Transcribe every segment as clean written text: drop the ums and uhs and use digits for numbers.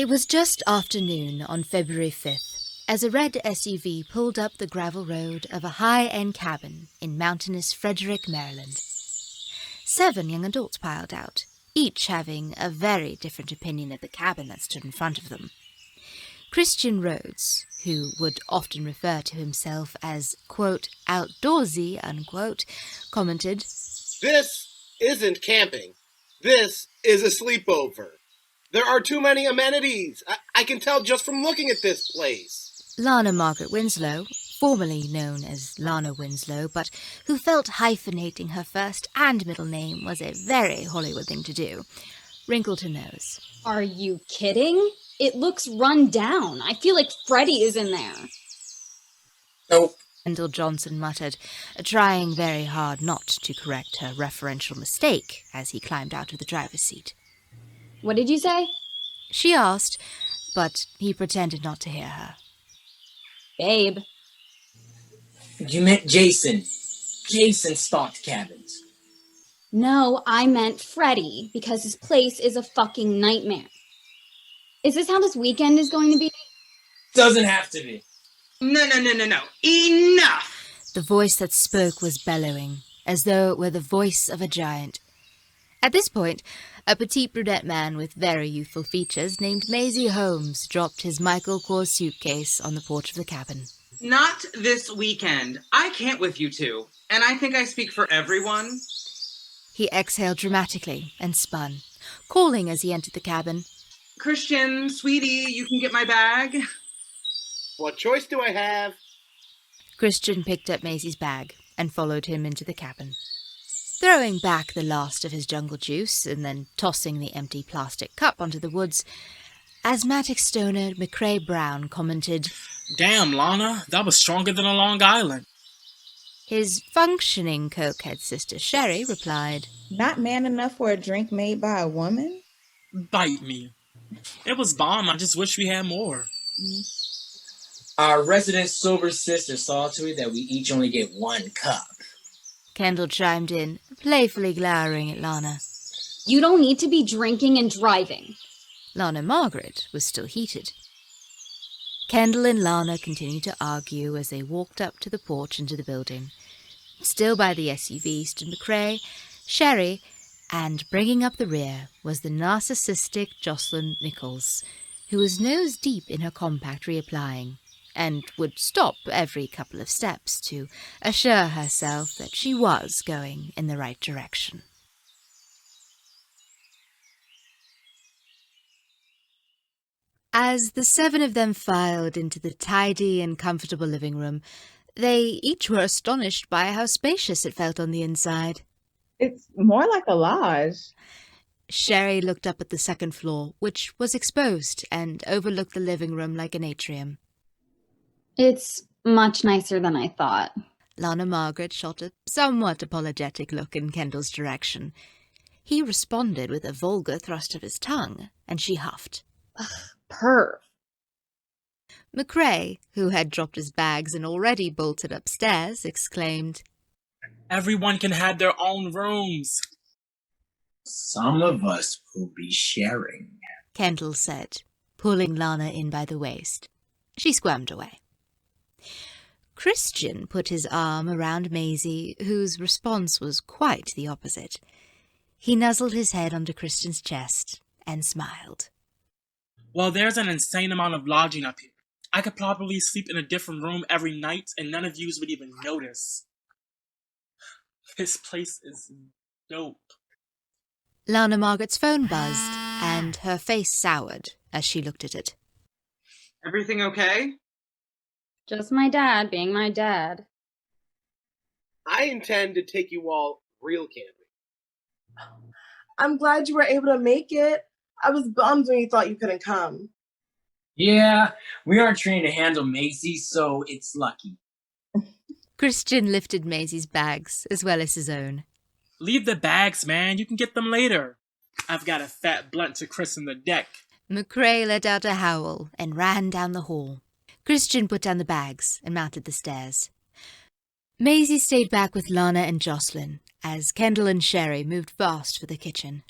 It was just afternoon on February 5th, as a red SUV pulled up the gravel road of a high-end cabin in mountainous Frederick, Maryland. 7 young adults piled out, each having a very different opinion of the cabin that stood in front of them. Christian Rhodes, who would often refer to himself as, quote, outdoorsy, unquote, commented, "This isn't camping. This is a sleepover. There are too many amenities. I can tell just from looking at this place." LANA-MARGARET Winslow, formerly known as Lana Winslow, but who felt hyphenating her first and middle name was a very Hollywood thing to do, wrinkled her nose. Are you kidding? It looks run down. I feel like Freddie is in there. Nope. Kendall Johnson muttered, trying very hard not to correct her referential mistake as he climbed out of the driver's seat. What did you say? She asked, but he pretended not to hear her. Babe. You meant Jason. Jason stocked cabins. No, I meant Freddie, because his place is a fucking nightmare. Is this how this weekend is going to be? Doesn't have to be. No. Enough! The voice that spoke was bellowing, as though it were the voice of a giant. At this point, a petite brunette man with very youthful features named MAIZY Holmes dropped his Michael Kors suitcase on the porch of the cabin. Not this weekend. I can't with you two. And I think I speak for everyone. He exhaled dramatically and spun, calling as he entered the cabin, Christian, sweetie, you can get my bag. What choice do I have? Christian picked up Maisy's bag and followed him into the cabin. Throwing back the last of his jungle juice and then tossing the empty plastic cup onto the woods, asthmatic stoner McCREA Brown commented, "Damn, Lana, that was stronger than a Long Island." His functioning cokehead sister Sherry replied, "Not man enough for a drink made by a woman?" Bite me. It was bomb. I just wish we had more. Our resident sober sister saw to it that we each only get 1 cup. Kendall chimed in, playfully glowering at Lana. You don't need to be drinking and driving. LANA-MARGARET was still heated. Kendall and Lana continued to argue as they walked up to the porch into the building. Still by the SUV stood McCREA, Sherry, and bringing up the rear was the narcissistic JOCELYN NICHOLS, who was nose deep in her compact reapplying, and would stop every couple of steps to assure herself that she was going in the right direction. As the 7 of them filed into the tidy and comfortable living room, they each were astonished by how spacious it felt on the inside. It's more like a lodge. Sherry looked up at the second floor, which was exposed and overlooked the living room like an atrium. It's much nicer than I thought. LANA-MARGARET shot a somewhat apologetic look in Kendall's direction. He responded with a vulgar thrust of his tongue, and she huffed. Ugh, perv. McCREA, who had dropped his bags and already bolted upstairs, exclaimed, Everyone can have their own rooms. Some of us will be sharing, Kendall said, pulling Lana in by the waist. She squirmed away. Christian put his arm around MAIZY, whose response was quite the opposite. He nuzzled his head onto Christian's chest and smiled. Well, there's an insane amount of lodging up here. I could probably sleep in a different room every night and none of you would even notice. This place is dope. LANA-MARGARET's phone buzzed, and her face soured as she looked at it. Everything okay? Just my dad being my dad. I intend to take you all real camping. I'm glad you were able to make it. I was bummed when you thought you couldn't come. Yeah, we aren't trained to handle MAIZY, so it's lucky. Christian lifted Maisy's bags, as well as his own. Leave the bags, man. You can get them later. I've got a fat blunt to christen the deck. McCREA let out a howl and ran down the hall. Christian put down the bags and mounted the stairs. MAIZY stayed back with Lana and JOCELYN, as Kendall and Sherry moved fast for the kitchen.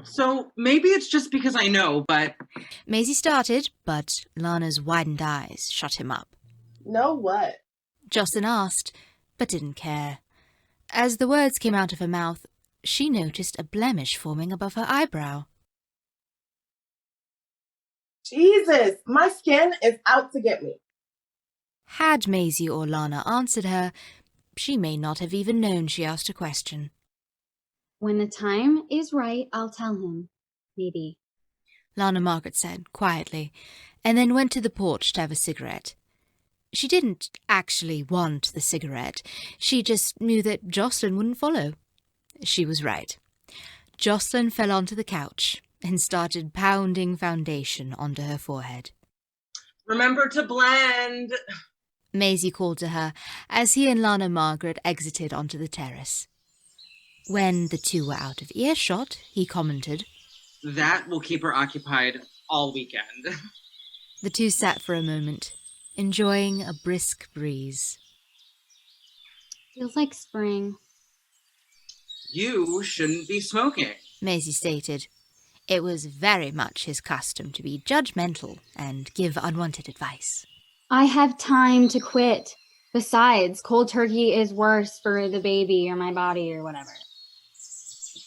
So maybe it's just because I know, but... MAIZY started, but Lana's widened eyes shut him up. Know what? JOCELYN asked, but didn't care. As the words came out of her mouth, she noticed a blemish forming above her eyebrow. Jesus, my skin is out to get me. Had MAIZY or Lana answered her, she may not have even known she asked a question. When the time is right, I'll tell him. Maybe. LANA-MARGARET said quietly, and then went to the porch to have a cigarette. She didn't actually want the cigarette. She just knew that JOCELYN wouldn't follow. She was right. JOCELYN fell onto the couch and started pounding foundation onto her forehead. Remember to blend! MAIZY called to her as he and LANA-MARGARET exited onto the terrace. When the two were out of earshot, he commented, That will keep her occupied all weekend. The two sat for a moment, enjoying a brisk breeze. Feels like spring. You shouldn't be smoking. MAIZY stated. It was very much his custom to be judgmental and give unwanted advice. I have time to quit. Besides, cold turkey is worse for the baby or my body or whatever.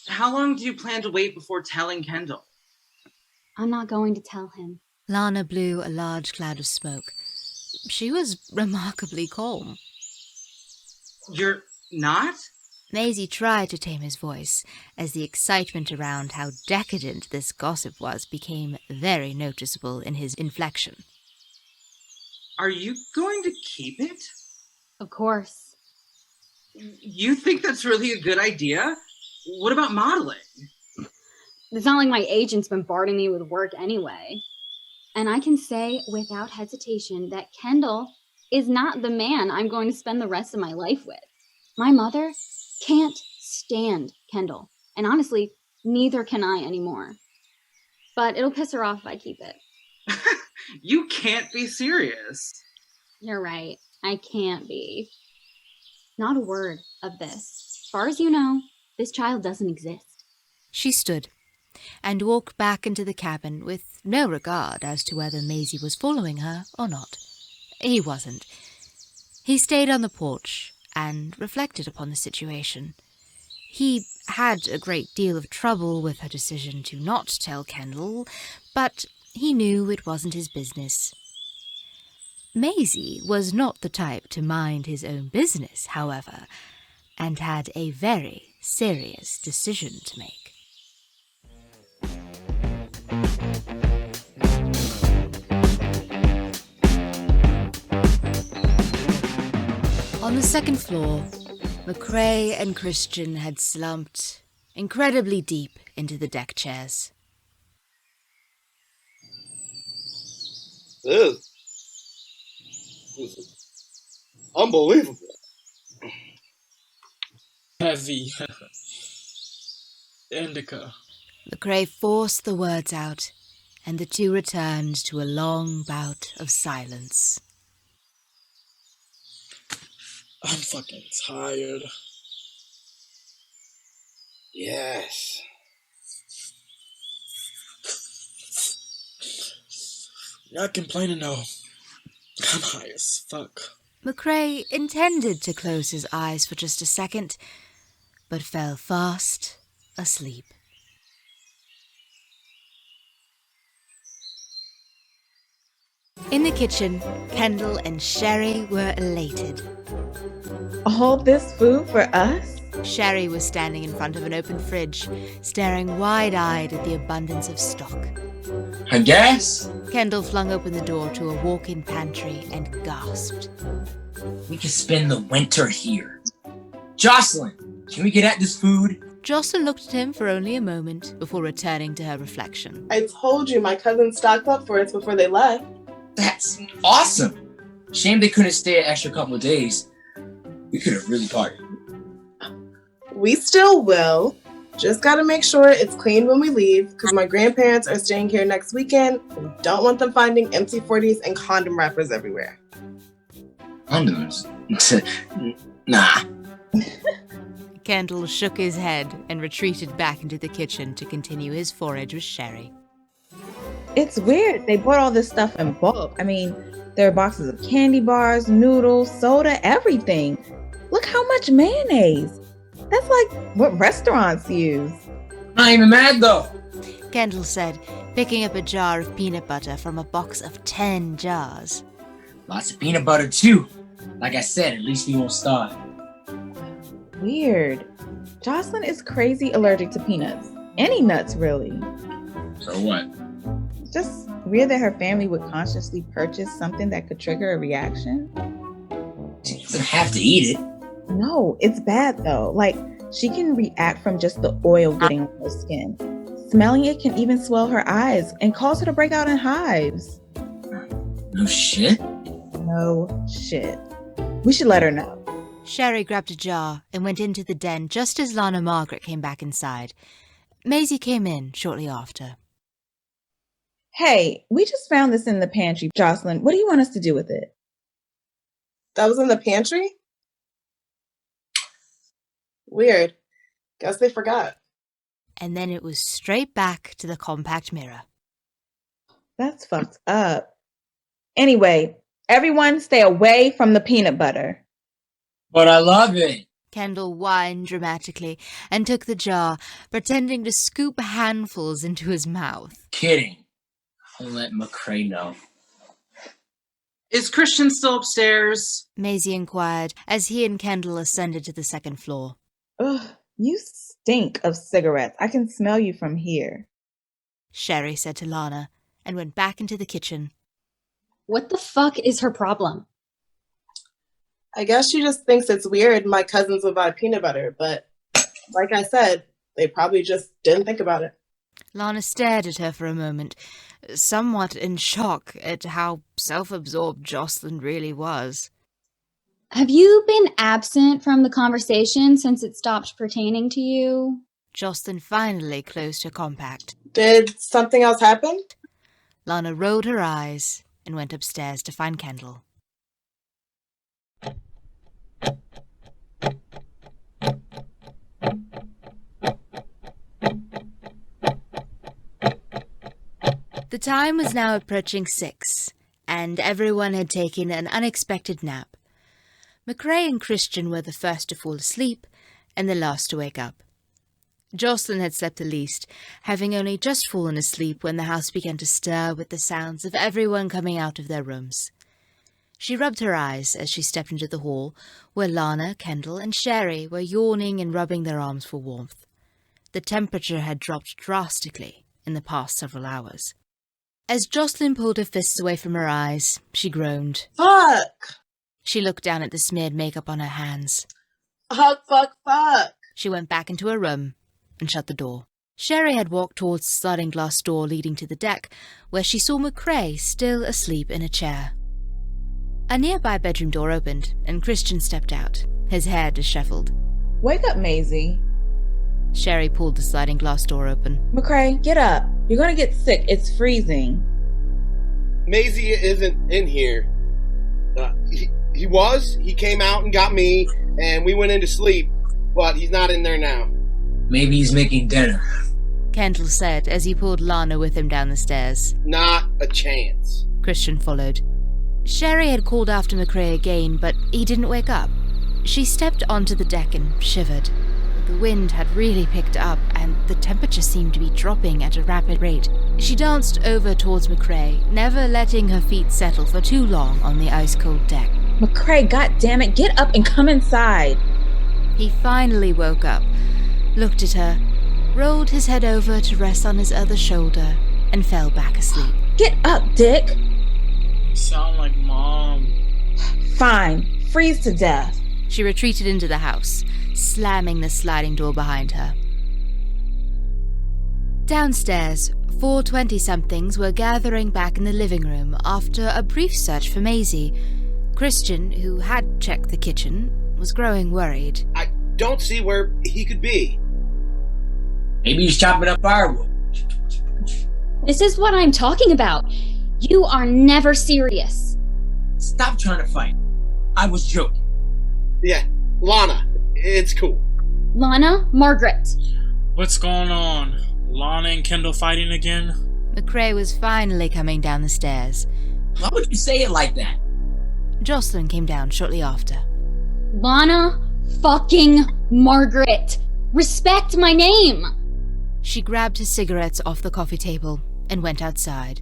How long do you plan to wait before telling KENDALL? I'm not going to tell him. Lana blew a large cloud of smoke. She was remarkably calm. You're not? MAIZY tried to tame his voice, as the excitement around how decadent this gossip was became very noticeable in his inflection. Are you going to keep it? Of course. You think that's really a good idea? What about modeling? It's not like my agent's bombarding me with work anyway. And I can say without hesitation that KENDALL is not the man I'm going to spend the rest of my life with. My mother can't stand KENDALL. And honestly, neither can I anymore. But it'll piss her off if I keep it. You can't be serious. You're right. I can't be. Not a word of this. As far as you know, this child doesn't exist. She stood and walked back into the cabin with no regard as to whether MAIZY was following her or not. He wasn't. He stayed on the porch and reflected upon the situation. He had a great deal of trouble with her decision to not tell KENDALL, but he knew it wasn't his business. MAIZY was not the type to mind his own business, however, and had a very serious decision to make. On the second floor, McCREA and Christian had slumped incredibly deep into the deck chairs. This is unbelievable. Heavy. Indica. McCREA forced the words out, and the two returned to a long bout of silence. I'm fucking tired. Yes. Not complaining though. I'm high as fuck. McCREA intended to close his eyes for just a second, but fell fast asleep. In the kitchen, KENDALL and Sherry were elated. All this food for us? Sherry was standing in front of an open fridge, staring wide-eyed at the abundance of stock. I guess KENDALL flung open the door to a walk-in pantry and gasped. we can spend the winter here. JOCELYN, can we get at this food? JOCELYN looked at him for only a moment before returning to her reflection. I told you my cousin stocked up for us before they left. That's awesome. Shame they couldn't stay an extra couple of days. We could have really partied. We still will. Just gotta make sure it's clean when we leave, because my grandparents are staying here next weekend and don't want them finding empty 40s and condom wrappers everywhere. Condoms? Nah. Kendall shook his head and retreated back into the kitchen to continue his forage with Sherry. It's weird. They bought all this stuff in bulk. I mean, there are boxes of candy bars, noodles, soda, everything. Look how much mayonnaise. That's like what restaurants use. Not even mad though. Kendall said, picking up a jar of peanut butter from a box of 10 jars. Lots of peanut butter too. Like I said, at least we won't starve. Weird. JOCELYN is crazy allergic to peanuts. Any nuts, really. So what? Just weird that her family would consciously purchase something that could trigger a reaction. She doesn't have to eat it. No, it's bad though. Like, she can react from just the oil getting on her skin. Smelling it can even swell her eyes and cause her to break out in hives. No shit? No shit. We should let her know. Sherry grabbed a jar and went into the den just as LANA-MARGARET came back inside. MAIZY came in shortly after. Hey, we just found this in the pantry, JOCELYN. What do you want us to do with it? That was in the pantry? Weird. Guess they forgot. And then it was straight back to the compact mirror. That's fucked up. Anyway, everyone stay away from the peanut butter. But I love it. Kendall whined dramatically and took the jar, pretending to scoop handfuls into his mouth. Kidding. I'll let McCREA know. Is Christian still upstairs? MAIZY inquired as he and Kendall ascended to the second floor. Ugh, you stink of cigarettes. I can smell you from here. Sherry said to Lana and went back into the kitchen. What the fuck is her problem? I guess she just thinks it's weird my cousins would buy peanut butter, but like I said, they probably just didn't think about it. Lana stared at her for a moment, somewhat in shock at how self-absorbed JOCELYN really was. Have you been absent from the conversation since it stopped pertaining to you? JOCELYN finally closed her compact. Did something else happen? Lana rolled her eyes and went upstairs to find Kendall. The time was now approaching 6, and everyone had taken an unexpected nap. McCREA and Christian were the first to fall asleep and the last to wake up. JOCELYN had slept the least, having only just fallen asleep when the house began to stir with the sounds of everyone coming out of their rooms. She rubbed her eyes as she stepped into the hall, where Lana, Kendall, and Sherry were yawning and rubbing their arms for warmth. The temperature had dropped drastically in the past several hours. As JOCELYN pulled her fists away from her eyes, she groaned. Fuck! She looked down at the smeared makeup on her hands. Fuck. She went back into her room and shut the door. Sherry had walked towards the sliding glass door leading to the deck, where she saw McCREA still asleep in a chair. A nearby bedroom door opened, and Christian stepped out, his hair disheveled. Wake up, MAIZY. Sherry pulled the sliding glass door open. McCREA, get up. You're gonna get sick. It's freezing. MAIZY isn't in here. He was. He came out and got me, and we went into sleep, but he's not in there now. Maybe he's making dinner. Kendall said as he pulled Lana with him down the stairs. Not a chance. Christian followed. Sherry had called after McCREA again, but he didn't wake up. She stepped onto the deck and shivered. The wind had really picked up, and the temperature seemed to be dropping at a rapid rate. She danced over towards McCREA, never letting her feet settle for too long on the ice-cold deck. McCREA, goddammit, get up and come inside. He finally woke up, looked at her, rolled his head over to rest on his other shoulder, and fell back asleep. Get up, Dick. You sound like Mom. Fine. Freeze to death. She retreated into the house, slamming the sliding door behind her. Downstairs, 4 20-somethings were gathering back in the living room after a brief search for MAIZY. Christian, who had checked the kitchen, was growing worried. I don't see where he could be. Maybe he's chopping up firewood. This is what I'm talking about. You are never serious. Stop trying to fight. I was joking. Yeah, Lana, it's cool. LANA-MARGARET. What's going on? Lana and Kendall fighting again? McCREA was finally coming down the stairs. Why would you say it like that? JOCELYN came down shortly after. LANA-fucking-MARGARET. Respect my name. She grabbed his cigarettes off the coffee table and went outside.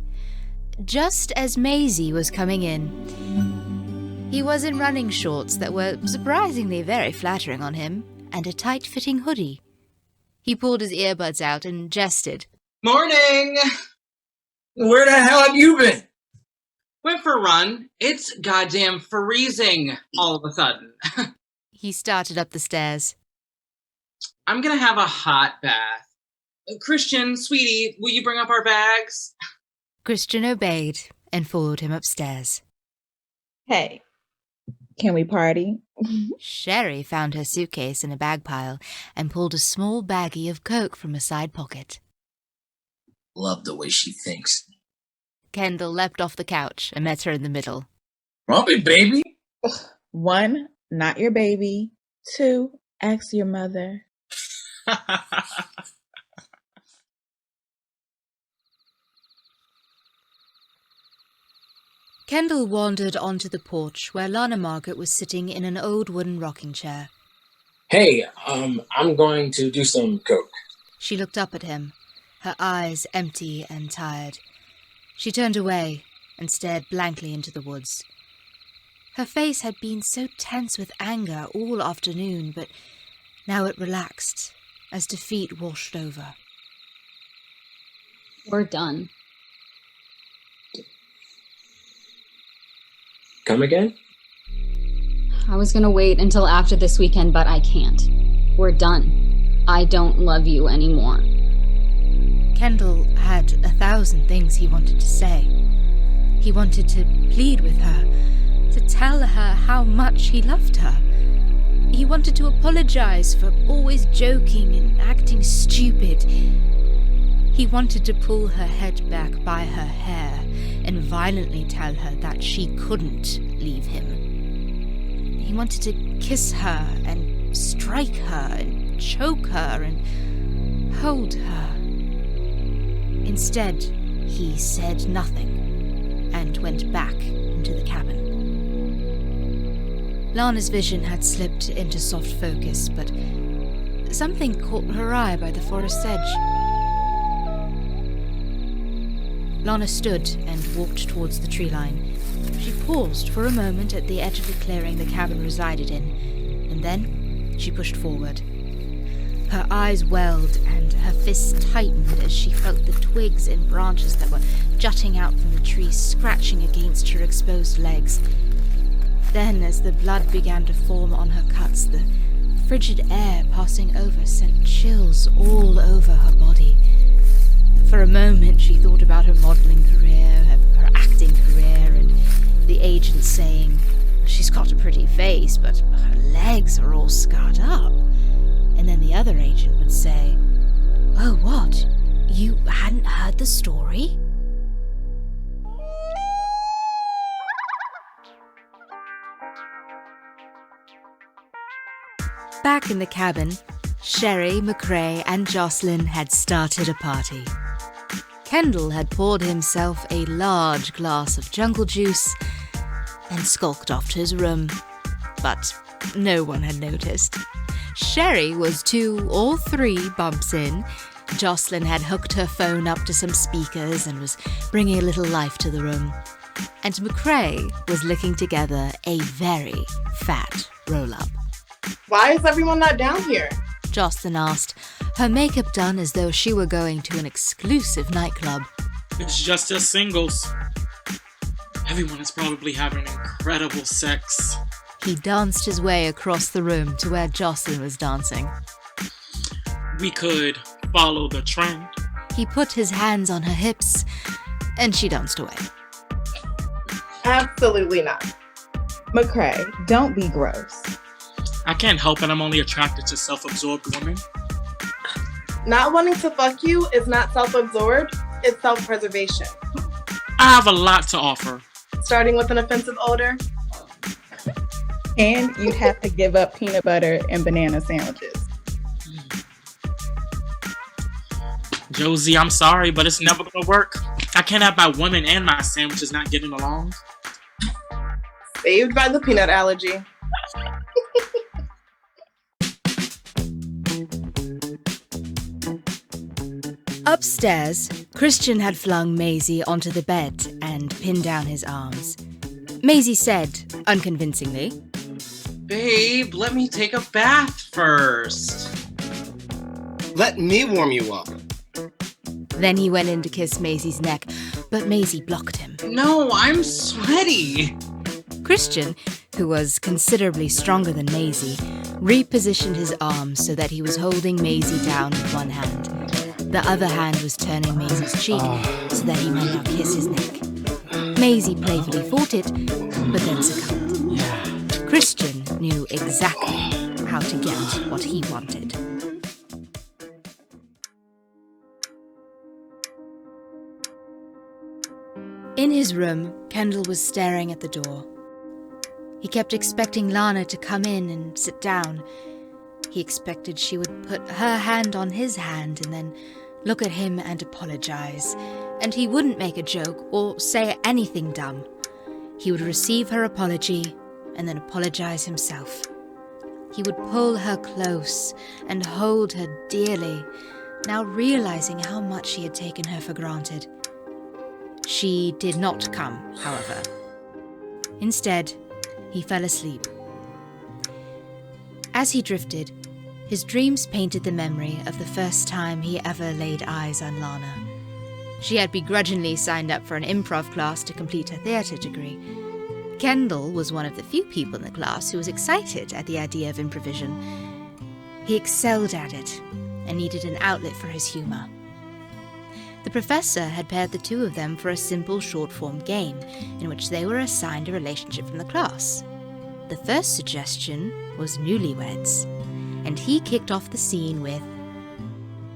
Just as MAIZY was coming in. He was in running shorts that were surprisingly very flattering on him, and a tight-fitting hoodie. He pulled his earbuds out and gestured. Morning! Where the hell have you been? Went for a run. It's goddamn freezing all of a sudden. He started up the stairs. I'm gonna have a hot bath. Christian, sweetie, will you bring up our bags? Christian obeyed and followed him upstairs. Hey, can we party? Sherry found her suitcase in a bag pile and pulled a small baggie of Coke from a side pocket. Love the way she thinks. Kendall leapt off the couch and met her in the middle. Rump it, baby. 1, not your baby. 2, ask your mother. Kendall wandered onto the porch where LANA-MARGARET was sitting in an old wooden rocking chair. Hey, I'm going to do some coke. She looked up at him, her eyes empty and tired. She turned away and stared blankly into the woods. Her face had been so tense with anger all afternoon, but now it relaxed as defeat washed over. We're done. Come again? I was gonna wait until after this weekend, but I can't. We're done. I don't love you anymore. Kendall had 1,000 things he wanted to say. He wanted to plead with her, to tell her how much he loved her. He wanted to apologize for always joking and acting stupid. He wanted to pull her head back by her hair and violently tell her that she couldn't leave him. He wanted to kiss her and strike her and choke her and hold her. Instead, he said nothing and went back into the cabin. Lana's vision had slipped into soft focus, but something caught her eye by the forest's edge. Lana stood and walked towards the tree line. She paused for a moment at the edge of the clearing the cabin resided in, and then she pushed forward. Her eyes welled and her fists tightened as she felt the twigs and branches that were jutting out from the tree scratching against her exposed legs. Then, as the blood began to form on her cuts, the frigid air passing over sent chills all over her body. For a moment, she thought about her modelling career, her acting career, and the agent saying, "She's got a pretty face, but her legs are all scarred up." And then the other agent would say, "Oh, what? You hadn't heard the story?" Back in the cabin, Sherry, McCREA, and JOCELYN had started a party. Kendall had poured himself a large glass of jungle juice and skulked off to his room, but no one had noticed. Sherry was 2 or 3 bumps in. JOCELYN had hooked her phone up to some speakers and was bringing a little life to the room. And McCREA was licking together a very fat roll-up. Why is everyone not down here? JOCELYN asked, her makeup done as though she were going to an exclusive nightclub. It's just us singles. Everyone is probably having incredible sex. He danced his way across the room to where JOCELYN was dancing. We could follow the trend. He put his hands on her hips, and she danced away. Absolutely not. McCREA, don't be gross. I can't help it, I'm only attracted to self-absorbed women. Not wanting to fuck you is not self-absorbed, it's self-preservation. I have a lot to offer. Starting with an offensive odor. And you'd have to give up peanut butter and banana sandwiches. Josie, I'm sorry, but it's never gonna work. I can't have my women and my sandwiches not getting along. Saved by the peanut allergy. Upstairs, Christian had flung MAIZY onto the bed and pinned down his arms. MAIZY said, unconvincingly, Babe, let me take a bath first. Let me warm you up. Then he went in to kiss MAIZY's neck, but MAIZY blocked him. No, I'm sweaty. Christian, who was considerably stronger than MAIZY, repositioned his arms so that he was holding MAIZY down with one hand. The other hand was turning MAIZY's cheek so that he might not kiss his neck. MAIZY playfully fought it, but then succumbed. Christian knew exactly how to get what he wanted. In his room, KENDALL was staring at the door. He kept expecting Lana to come in and sit down. He expected she would put her hand on his hand and then look at him and apologize, and he wouldn't make a joke or say anything dumb. He would receive her apology and then apologize himself. He would pull her close and hold her dearly, now realizing how much he had taken her for granted. She did not come, however. Instead, he fell asleep. As he drifted, his dreams painted the memory of the first time he ever laid eyes on Lana. She had begrudgingly signed up for an improv class to complete her theatre degree. KENDALL was one of the few people in the class who was excited at the idea of improvisation. He excelled at it and needed an outlet for his humour. The professor had paired the two of them for a simple short-form game in which they were assigned a relationship from the class. The first suggestion was newlyweds, and he kicked off the scene with,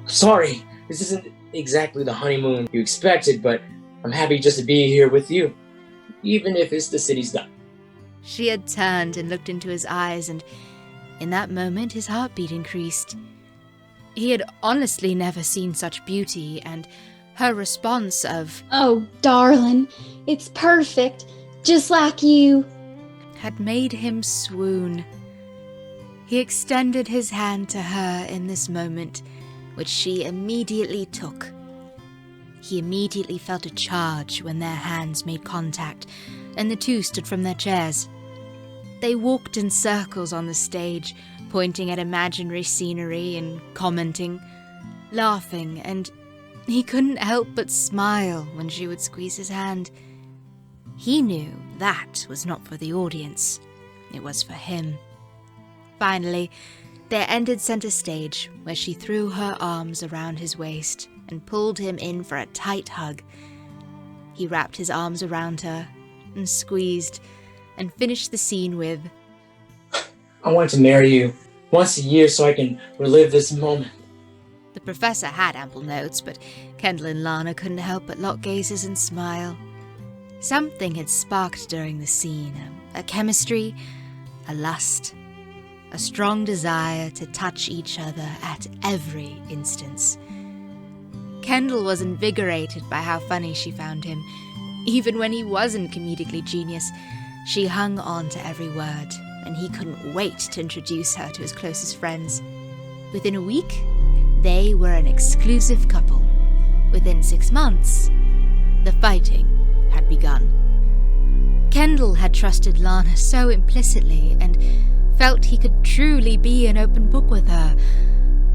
Sorry, this isn't exactly the honeymoon you expected, but I'm happy just to be here with you, even if it's the city's done. She had turned and looked into his eyes, and in that moment his heartbeat increased. He had honestly never seen such beauty, and her response of, Oh, darling, it's perfect, just like you, had made him swoon. He extended his hand to her in this moment, which she immediately took. He immediately felt a charge when their hands made contact, and the two stood from their chairs. They walked in circles on the stage, pointing at imaginary scenery and commenting, laughing, and he couldn't help but smile when she would squeeze his hand. He knew that was not for the audience. It was for him. Finally, they ended center stage, where she threw her arms around his waist and pulled him in for a tight hug. He wrapped his arms around her and squeezed and finished the scene with, I want to marry you once a year so I can relive this moment. The professor had ample notes, but KENDALL and Lana couldn't help but lock gazes and smile. Something had sparked during the scene, a chemistry, a lust, a strong desire to touch each other at every instance. KENDALL was invigorated by how funny she found him. Even when he wasn't comedically genius, she hung on to every word, and he couldn't wait to introduce her to his closest friends. Within a week, they were an exclusive couple. Within 6 months, the fighting had begun. KENDALL had trusted Lana so implicitly and felt he could truly be an open book with her,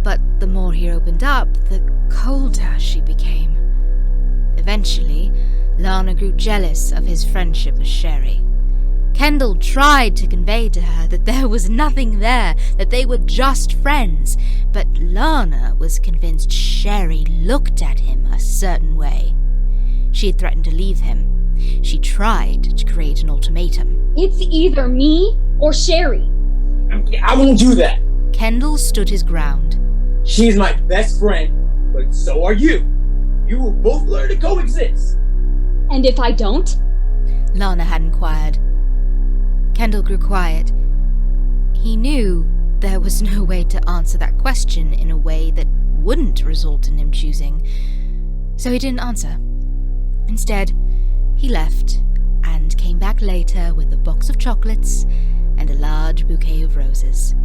but the more he opened up, the colder she became. Eventually, Lana grew jealous of his friendship with Sherry. KENDALL tried to convey to her that there was nothing there, that they were just friends, but Lana was convinced Sherry looked at him a certain way. She had threatened to leave him. She tried to create an ultimatum. It's either me or Sherry. I won't do that. KENDALL stood his ground. She's my best friend, but so are you. You will both learn to coexist. And if I don't? Lana had inquired. KENDALL grew quiet. He knew there was no way to answer that question in a way that wouldn't result in him choosing, so he didn't answer. Instead, he left and came back later with a box of chocolates and a large bouquet of roses.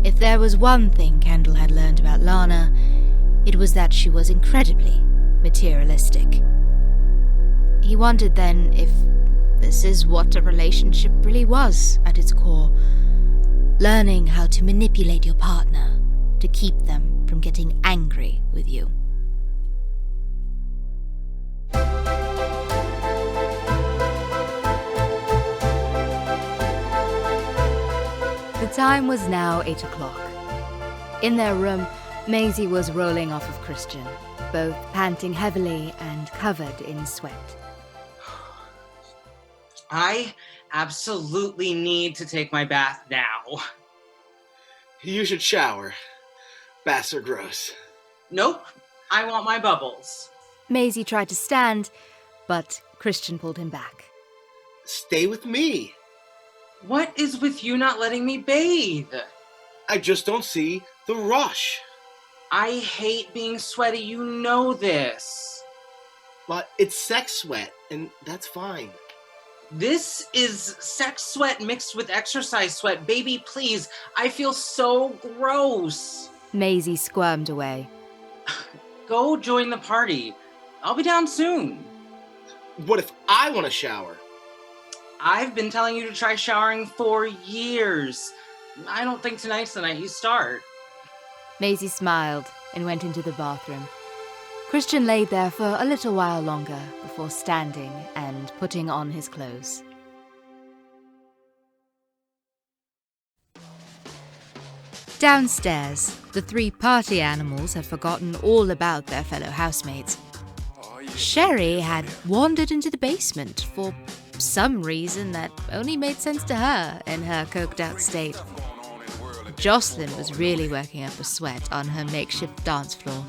If there was one thing KENDALL had learned about Lana, it was that she was incredibly materialistic. He wondered then if this is what a relationship really was at its core. Learning how to manipulate your partner to keep them from getting angry with you. The time was now 8 o'clock. In their room, MAIZY was rolling off of Christian, both panting heavily and covered in sweat. I absolutely need to take my bath now. You should shower. Baths are gross. Nope, I want my bubbles. MAIZY tried to stand, but Christian pulled him back. Stay with me. What is with you not letting me bathe? I just don't see the rush. I hate being sweaty, you know this. But it's sex sweat, and that's fine. This is sex sweat mixed with exercise sweat. Baby, please. I feel so gross. MAIZY squirmed away. Go join the party. I'll be down soon. What if I want to shower? I've been telling you to try showering for years. I don't think tonight's the night you start. MAIZY smiled and went into the bathroom. Christian laid there for a little while longer before standing and putting on his clothes. Downstairs, the three party animals had forgotten all about their fellow housemates. Sherry had wandered into the basement for some reason that only made sense to her in her coked-out state. JOCELYN was really working up a sweat on her makeshift dance floor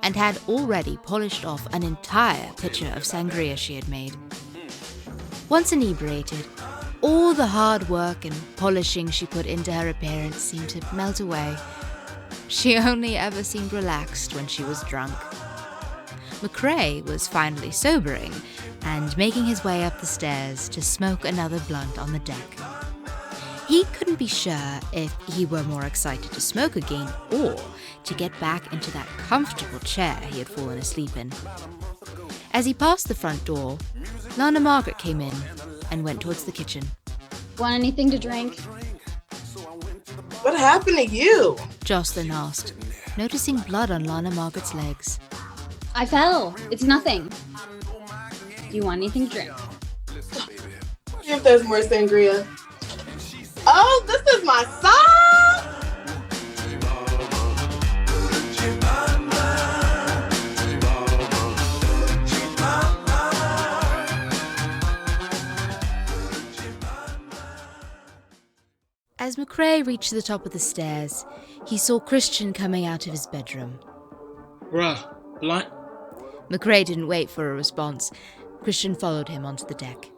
and had already polished off an entire pitcher of sangria she had made. Once inebriated, all the hard work and polishing she put into her appearance seemed to melt away. She only ever seemed relaxed when she was drunk. McCREA was finally sobering and making his way up the stairs to smoke another blunt on the deck. He couldn't be sure if he were more excited to smoke again or to get back into that comfortable chair he had fallen asleep in. As he passed the front door, LANA-MARGARET came in and went towards the kitchen. Want anything to drink? What happened to you? JOCELYN asked, noticing blood on LANA-MARGARET's legs. I fell. It's nothing. Do you want anything to drink? If there's more sangria. Oh, this is my song! As McCREA reached the top of the stairs, he saw Christian coming out of his bedroom. Bruh, blunt? McCREA didn't wait for a response. Christian followed him onto the deck.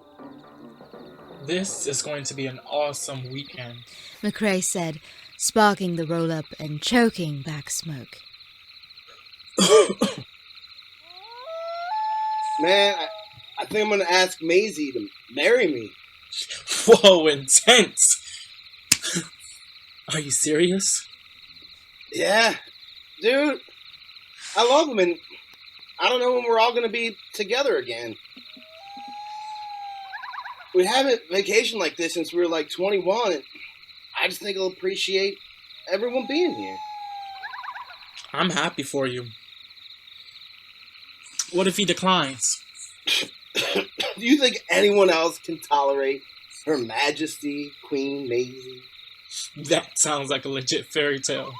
This is going to be an awesome weekend. McCREA said, sparking the roll-up and choking back smoke. Man, I think I'm gonna ask MAIZY to marry me. Whoa, intense! Are you serious? Yeah, dude. I love him, and I don't know when we're all gonna be together again. We haven't vacationed like this since we were like 21, and I just think I'll appreciate everyone being here. I'm happy for you. What if he declines? Do you think anyone else can tolerate Her Majesty, Queen MAIZY? That sounds like a legit fairy tale.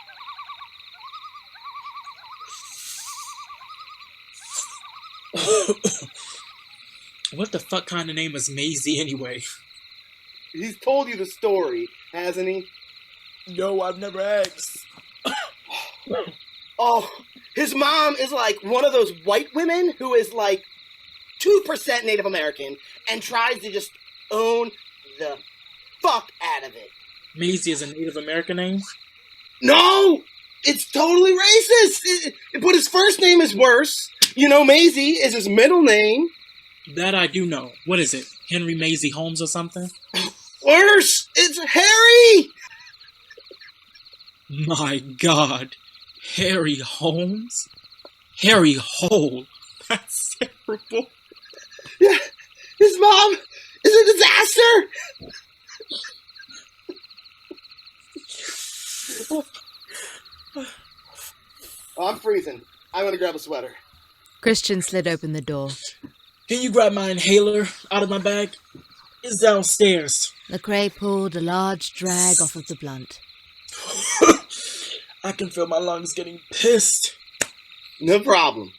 What the fuck kind of name is MAIZY anyway? He's told you the story, hasn't he? No, I've never asked. Oh, his mom is like one of those white women who is like 2% Native American and tries to just own the fuck out of it. MAIZY is a Native American name? No! It's totally racist. But his first name is worse. You know, MAIZY is his middle name. That I do know. What is it? Henry Maisie Holmes or something? Worse! It's Harry! My God. Harry Holmes? Harry Hole. That's terrible. Yeah, his mom is a disaster! Oh, I'm freezing. I'm gonna grab a sweater. Christian slid open the door. Can you grab my inhaler out of my bag? It's downstairs. McCREA pulled a large drag off of the blunt. I can feel my lungs getting pissed. No problem.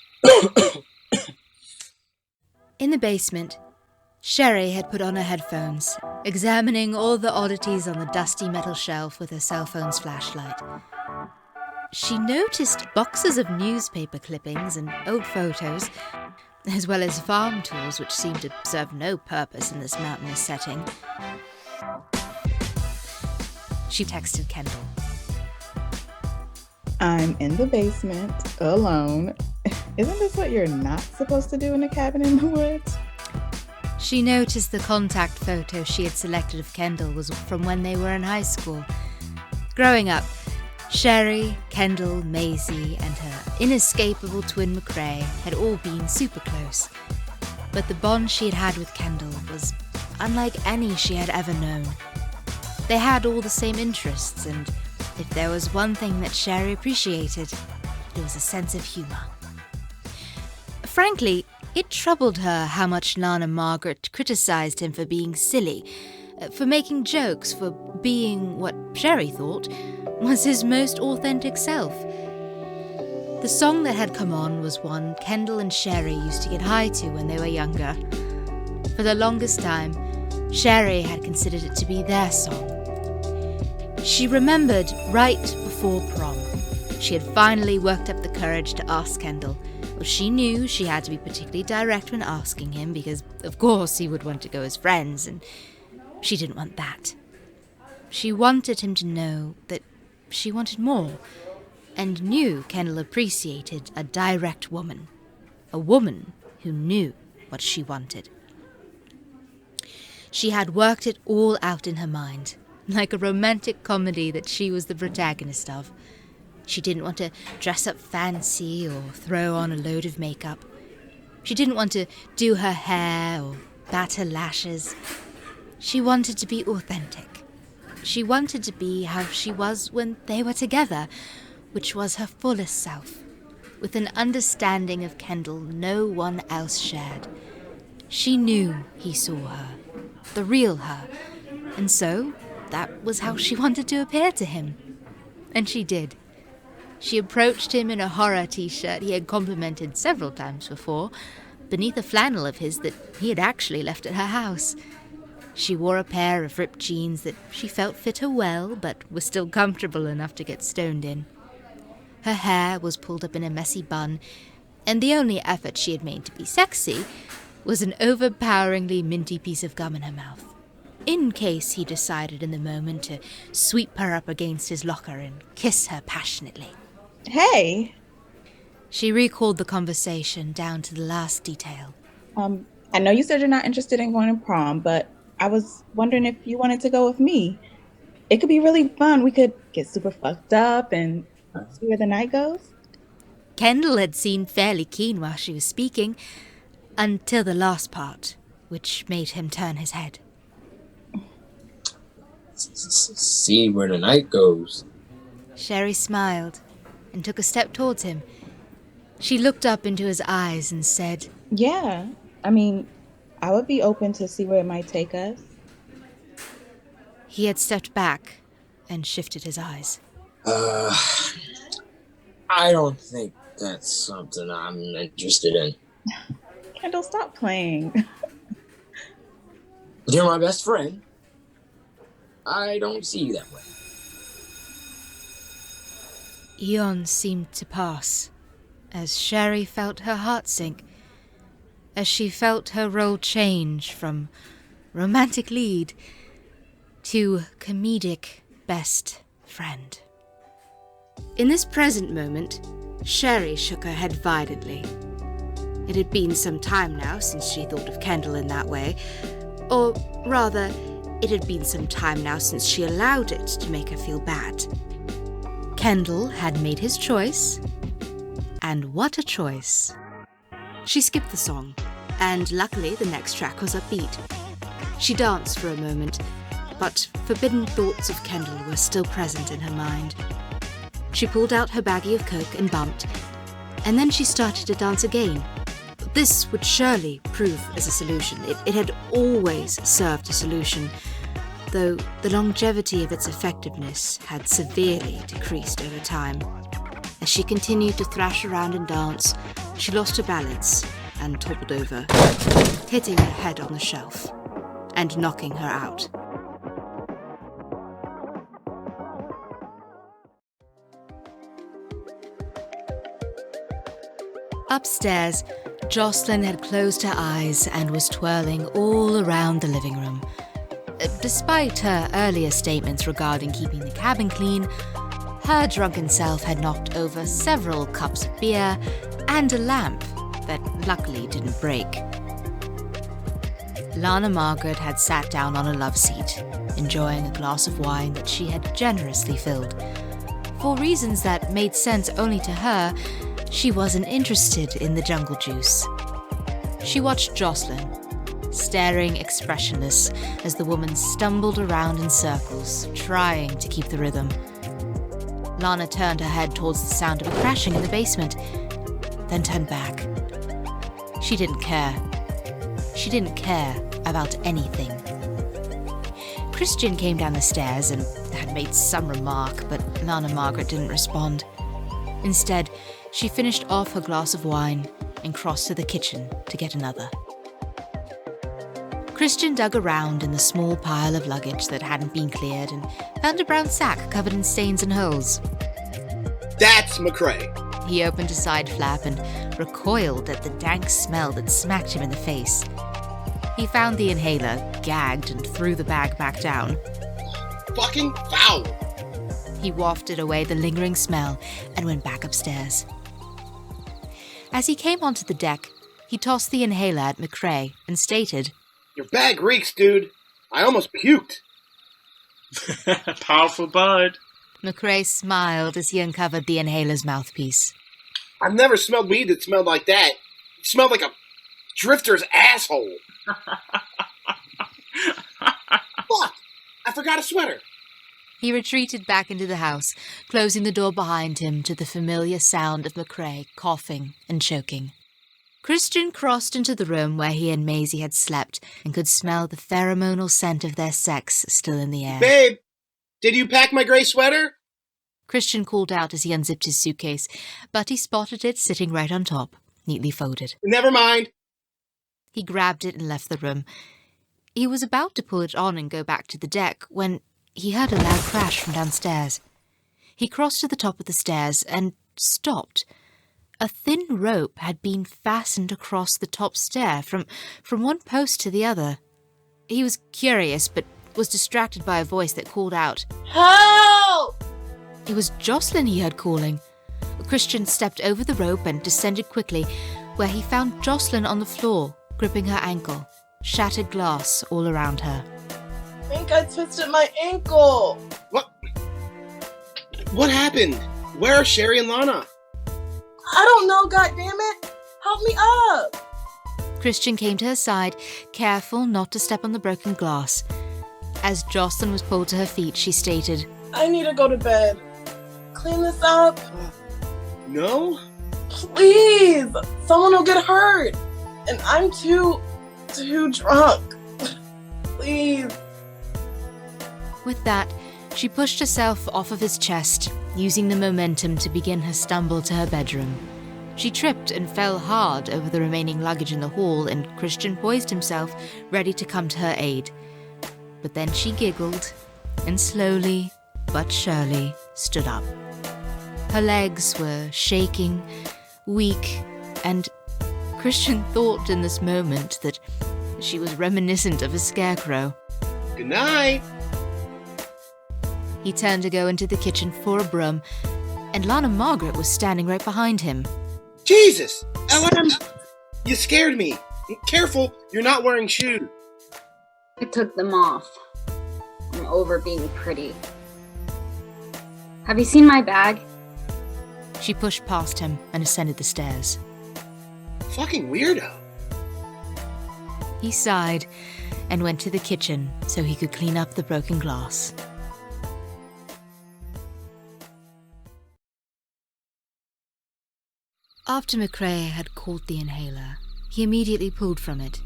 In the basement, Sherry had put on her headphones, examining all the oddities on the dusty metal shelf with her cell phone's flashlight. She noticed boxes of newspaper clippings and old photos, as well as farm tools which seemed to serve no purpose in this mountainous setting. She texted Kendall. I'm in the basement, alone. Isn't this what you're not supposed to do in a cabin in the woods? She noticed the contact photo she had selected of Kendall was from when they were in high school. Growing up, Sherry, Kendall, MAIZY, and her inescapable twin McCREA had all been super close. But the bond she had had with Kendall was unlike any she had ever known. They had all the same interests, and if there was one thing that Sherry appreciated, it was a sense of humour. Frankly, it troubled her how much LANA-MARGARET criticised him for being silly, for making jokes, for being what Sherry thought was his most authentic self. The song that had come on was one Kendall and Sherry used to get high to when they were younger. For the longest time, Sherry had considered it to be their song. She remembered right before prom. She had finally worked up the courage to ask Kendall. Well, she knew she had to be particularly direct when asking him because, of course, he would want to go as friends, and she didn't want that. She wanted him to know that she wanted more, and knew Kendall appreciated a direct woman, a woman who knew what she wanted. She had worked it all out in her mind, like a romantic comedy that she was the protagonist of. She didn't want to dress up fancy or throw on a load of makeup. She didn't want to do her hair or bat her lashes. She wanted to be authentic. She wanted to be how she was when they were together, which was her fullest self, with an understanding of Kendall no one else shared. She knew he saw her, the real her, and so that was how she wanted to appear to him. And she did. She approached him in a horror t-shirt he had complimented several times before, beneath a flannel of his that he had actually left at her house. She wore a pair of ripped jeans that she felt fit her well, but were still comfortable enough to get stoned in. Her hair was pulled up in a messy bun, and the only effort she had made to be sexy was an overpoweringly minty piece of gum in her mouth, in case he decided in the moment to sweep her up against his locker and kiss her passionately. Hey! She recalled the conversation down to the last detail. I know you said you're not interested in going to prom, but I was wondering if you wanted to go with me. It could be really fun. We could get super fucked up and see where the night goes. Kendall had seemed fairly keen while she was speaking, until the last part, which made him turn his head. See where the night goes. Sherry smiled and took a step towards him. She looked up into his eyes and said, Yeah, I mean, I would be open to see where it might take us. He had stepped back and shifted his eyes. I don't think that's something I'm interested in. Kendall, stop playing. You're my best friend. I don't see you that way. Eons seemed to pass, as Sherry felt her heart sink, as she felt her role change from romantic lead to comedic best friend. In this present moment, Sherry shook her head violently. It had been some time now since she thought of Kendall in that way, or rather, it had been some time now since she allowed it to make her feel bad. Kendall had made his choice, and what a choice. She skipped the song, and luckily the next track was upbeat. She danced for a moment, but forbidden thoughts of Kendall were still present in her mind. She pulled out her baggie of coke and bumped, and then she started to dance again. This would surely prove as a solution. It had always served a solution, though the longevity of its effectiveness had severely decreased over time. As she continued to thrash around and dance, she lost her balance and toppled over, hitting her head on the shelf and knocking her out. Upstairs, JOCELYN had closed her eyes and was twirling all around the living room. Despite her earlier statements regarding keeping the cabin clean, her drunken self had knocked over several cups of beer and a lamp that luckily didn't break. LANA-MARGARET had sat down on a love seat, enjoying a glass of wine that she had generously filled. For reasons that made sense only to her, she wasn't interested in the jungle juice. She watched JOCELYN, staring expressionless as the woman stumbled around in circles, trying to keep the rhythm. Lana turned her head towards the sound of a crashing in the basement, then turned back. She didn't care. She didn't care about anything. Christian came down the stairs and had made some remark, but LANA-MARGARET didn't respond. Instead, she finished off her glass of wine and crossed to the kitchen to get another. Christian dug around in the small pile of luggage that hadn't been cleared and found a brown sack covered in stains and holes. That's McCREA. He opened a side flap and recoiled at the dank smell that smacked him in the face. He found the inhaler, gagged, and threw the bag back down. Fucking foul! He wafted away the lingering smell and went back upstairs. As he came onto the deck, he tossed the inhaler at McCREA and stated, "Your bag reeks, dude. I almost puked." Powerful bud. McCREA smiled as he uncovered the inhaler's mouthpiece. I've never smelled weed that smelled like that. It smelled like a drifter's asshole. Fuck! I forgot a sweater. He retreated back into the house, closing the door behind him to the familiar sound of McCREA coughing and choking. Christian crossed into the room where he and MAIZY had slept and could smell the pheromonal scent of their sex still in the air. Babe, did you pack my gray sweater? Christian called out as he unzipped his suitcase, but he spotted it sitting right on top, neatly folded. Never mind. He grabbed it and left the room. He was about to pull it on and go back to the deck when he heard a loud crash from downstairs. He crossed to the top of the stairs and stopped. A thin rope had been fastened across the top stair from one post to the other. He was curious, but was distracted by a voice that called out, "Help!" It was JOCELYN he heard calling. Christian stepped over the rope and descended quickly, where he found JOCELYN on the floor, gripping her ankle, shattered glass all around her. I think I twisted my ankle. What happened? Where are Sherry and Lana? I don't know, goddammit. Help me up. Christian came to her side, careful not to step on the broken glass. As JOCELYN was pulled to her feet, she stated, I need to go to bed. Clean this up. No? Please. Someone will get hurt. And I'm too drunk. Please. With that, she pushed herself off of his chest, using the momentum to begin her stumble to her bedroom. She tripped and fell hard over the remaining luggage in the hall, and Christian poised himself, ready to come to her aid. But then she giggled, and slowly but surely stood up. Her legs were shaking, weak, and Christian thought in this moment that she was reminiscent of a scarecrow. Good night. He turned to go into the kitchen for a broom, and LANA-MARGARET was standing right behind him. Jesus! LM! You scared me. Careful, you're not wearing shoes. I took them off. I'm over being pretty. Have you seen my bag? She pushed past him and ascended the stairs. Fucking weirdo. He sighed and went to the kitchen so he could clean up the broken glass. After McCREA had caught the inhaler, he immediately pulled from it.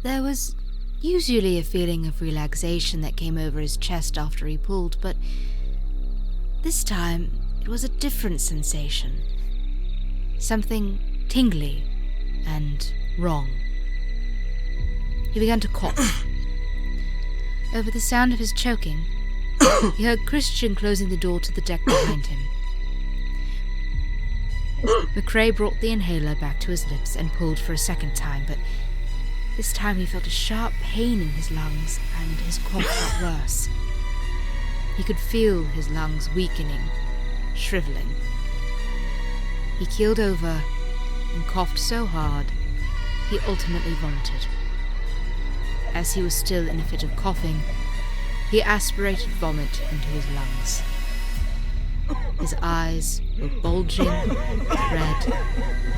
There was usually a feeling of relaxation that came over his chest after he pulled, but this time it was a different sensation. Something tingly and wrong. He began to cough. Over the sound of his choking, he heard Christian closing the door to the deck behind him. McCREA brought the inhaler back to his lips and pulled for a second time, but this time he felt a sharp pain in his lungs and his cough got worse. He could feel his lungs weakening, shriveling. He keeled over and coughed so hard, he ultimately vomited. As he was still in a fit of coughing, he aspirated vomit into his lungs. His eyes were bulging, red,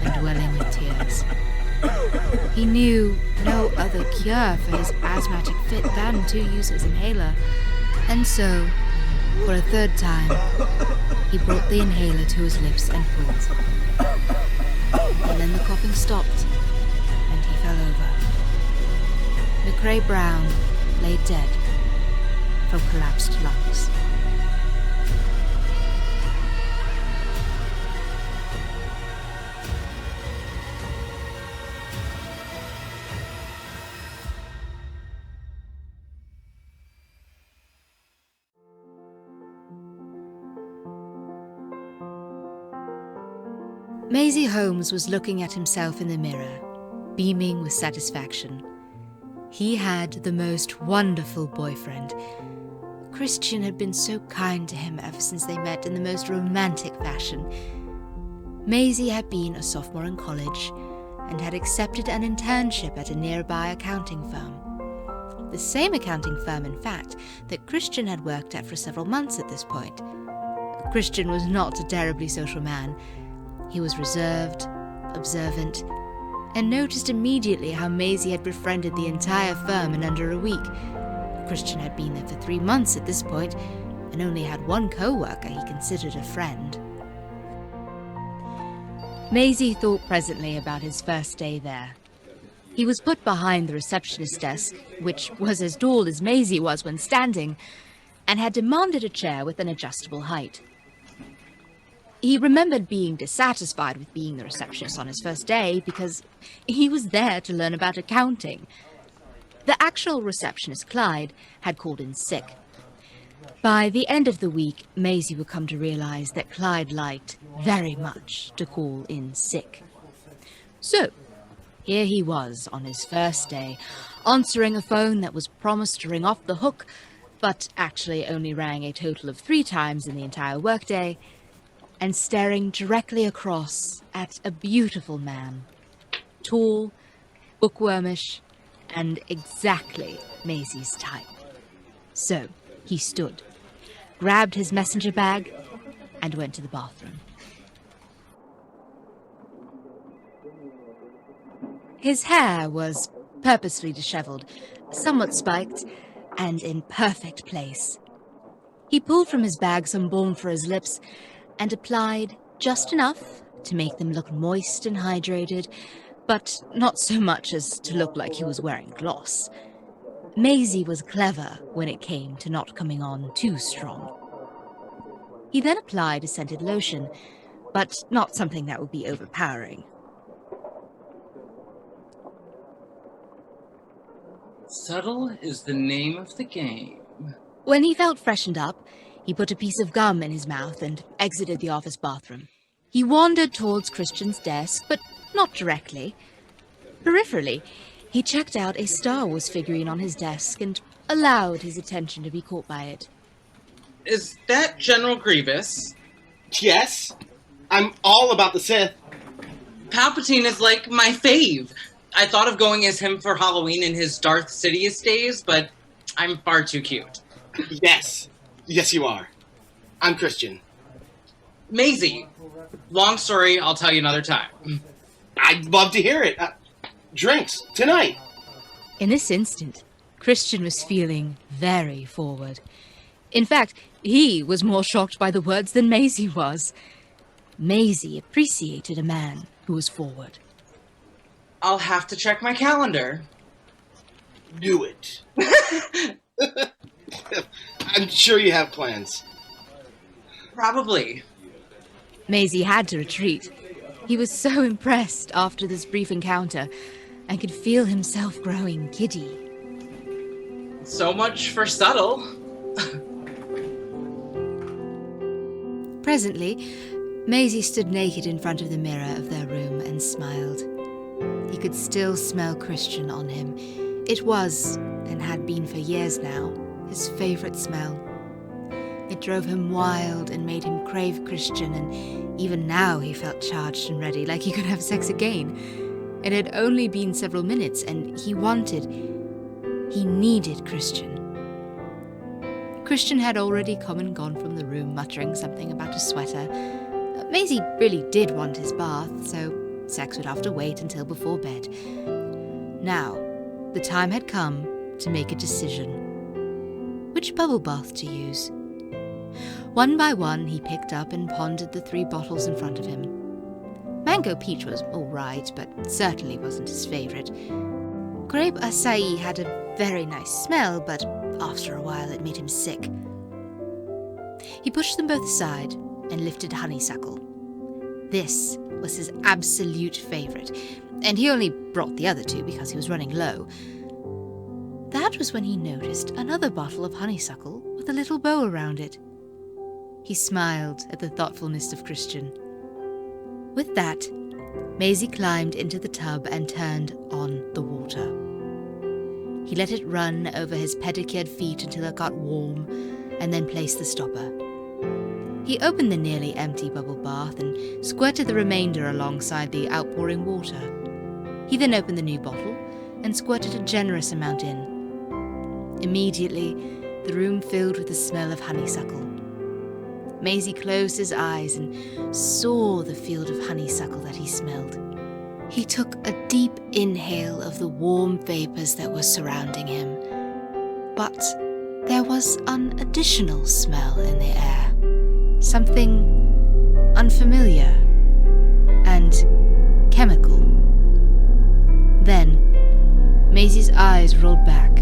and welling with tears. He knew no other cure for his asthmatic fit than to use his inhaler, and so, for a third time, he brought the inhaler to his lips and pulled. And then the coughing stopped, and he fell over. McCREA Brown lay dead from collapsed lungs. MAIZY Holmes was looking at himself in the mirror, beaming with satisfaction. He had the most wonderful boyfriend. Christian had been so kind to him ever since they met in the most romantic fashion. MAIZY had been a sophomore in college and had accepted an internship at a nearby accounting firm. The same accounting firm, in fact, that Christian had worked at for several months at this point. Christian was not a terribly social man. He was reserved, observant, and noticed immediately how MAIZY had befriended the entire firm in under a week. Christian had been there for 3 months at this point, and only had one co-worker he considered a friend. MAIZY thought presently about his first day there. He was put behind the receptionist's desk, which was as tall as MAIZY was when standing, and had demanded a chair with an adjustable height. He remembered being dissatisfied with being the receptionist on his first day because he was there to learn about accounting. The actual receptionist, Clyde, had called in sick. By the end of the week, MAIZY would come to realize that Clyde liked very much to call in sick. So, here he was on his first day, answering a phone that was promised to ring off the hook, but actually only rang a total of 3 times in the entire workday, and staring directly across at a beautiful man. Tall, bookwormish, and exactly MAIZY's type. So, he stood, grabbed his messenger bag, and went to the bathroom. His hair was purposefully disheveled, somewhat spiked, and in perfect place. He pulled from his bag some balm for his lips and applied just enough to make them look moist and hydrated, but not so much as to look like he was wearing gloss. MAIZY was clever when it came to not coming on too strong. He then applied a scented lotion, but not something that would be overpowering. Subtle is the name of the game. When he felt freshened up, he put a piece of gum in his mouth and exited the office bathroom. He wandered towards Christian's desk, but not directly. Peripherally, he checked out a Star Wars figurine on his desk and allowed his attention to be caught by it. Is that General Grievous? Yes, I'm all about the Sith. Palpatine is like my fave. I thought of going as him for Halloween in his Darth Sidious days, but I'm far too cute. Yes. Yes, you are. I'm Christian. MAIZY. Long story, I'll tell you another time. I'd love to hear it. Drinks, tonight. In this instant, Christian was feeling very forward. In fact, he was more shocked by the words than MAIZY was. MAIZY appreciated a man who was forward. I'll have to check my calendar. Do it. I'm sure you have plans. Probably. MAIZY had to retreat. He was so impressed after this brief encounter and could feel himself growing giddy. So much for subtle. Presently, MAIZY stood naked in front of the mirror of their room and smiled. He could still smell Christian on him. It was, and had been for years now, his favorite smell. It drove him wild and made him crave Christian, and even now he felt charged and ready, like he could have sex again. It had only been several minutes, and he needed Christian. Christian had already come and gone from the room, muttering something about a sweater. MAIZY really did want his bath, so sex would have to wait until before bed. Now, the time had come to make a decision. Which bubble bath to use? One by one, he picked up and pondered the 3 bottles in front of him. Mango Peach was all right, but certainly wasn't his favorite. Grape Acai had a very nice smell, but after a while it made him sick. He pushed them both aside and lifted Honeysuckle. This was his absolute favorite, and he only brought the other 2 because he was running low. That was when he noticed another bottle of Honeysuckle with a little bow around it. He smiled at the thoughtfulness of Christian. With that, MAIZY climbed into the tub and turned on the water. He let it run over his pedicured feet until it got warm, and then placed the stopper. He opened the nearly empty bubble bath and squirted the remainder alongside the outpouring water. He then opened the new bottle and squirted a generous amount in. Immediately, the room filled with the smell of honeysuckle. MAIZY closed his eyes and saw the field of honeysuckle that he smelled. He took a deep inhale of the warm vapors that were surrounding him. But there was an additional smell in the air. Something unfamiliar and chemical. Then, MAIZY's eyes rolled back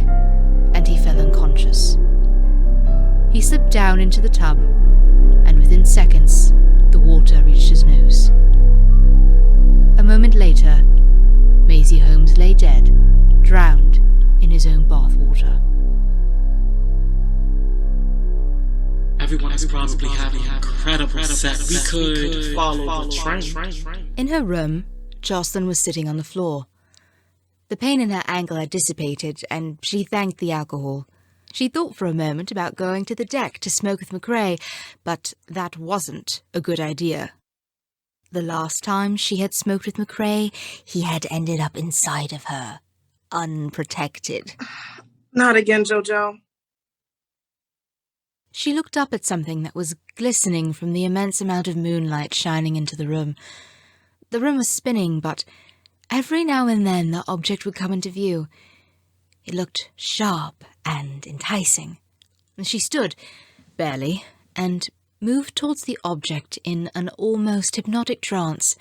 and he fell unconscious. He slipped down into the tub, and within seconds, the water reached his nose. A moment later, MAIZY Holmes lay dead, drowned in his own bath water. Everyone is probably having incredible sex. We could follow the train. In her room, JOCELYN was sitting on the floor. The pain in her ankle had dissipated, and she thanked the alcohol. She thought for a moment about going to the deck to smoke with McCREA, but that wasn't a good idea. The last time she had smoked with McCREA, he had ended up inside of her, unprotected. Not again, JoJo. She looked up at something that was glistening from the immense amount of moonlight shining into the room. The room was spinning, but every now and then the object would come into view. It looked sharp and enticing. She stood, barely, and moved towards the object in an almost hypnotic trance.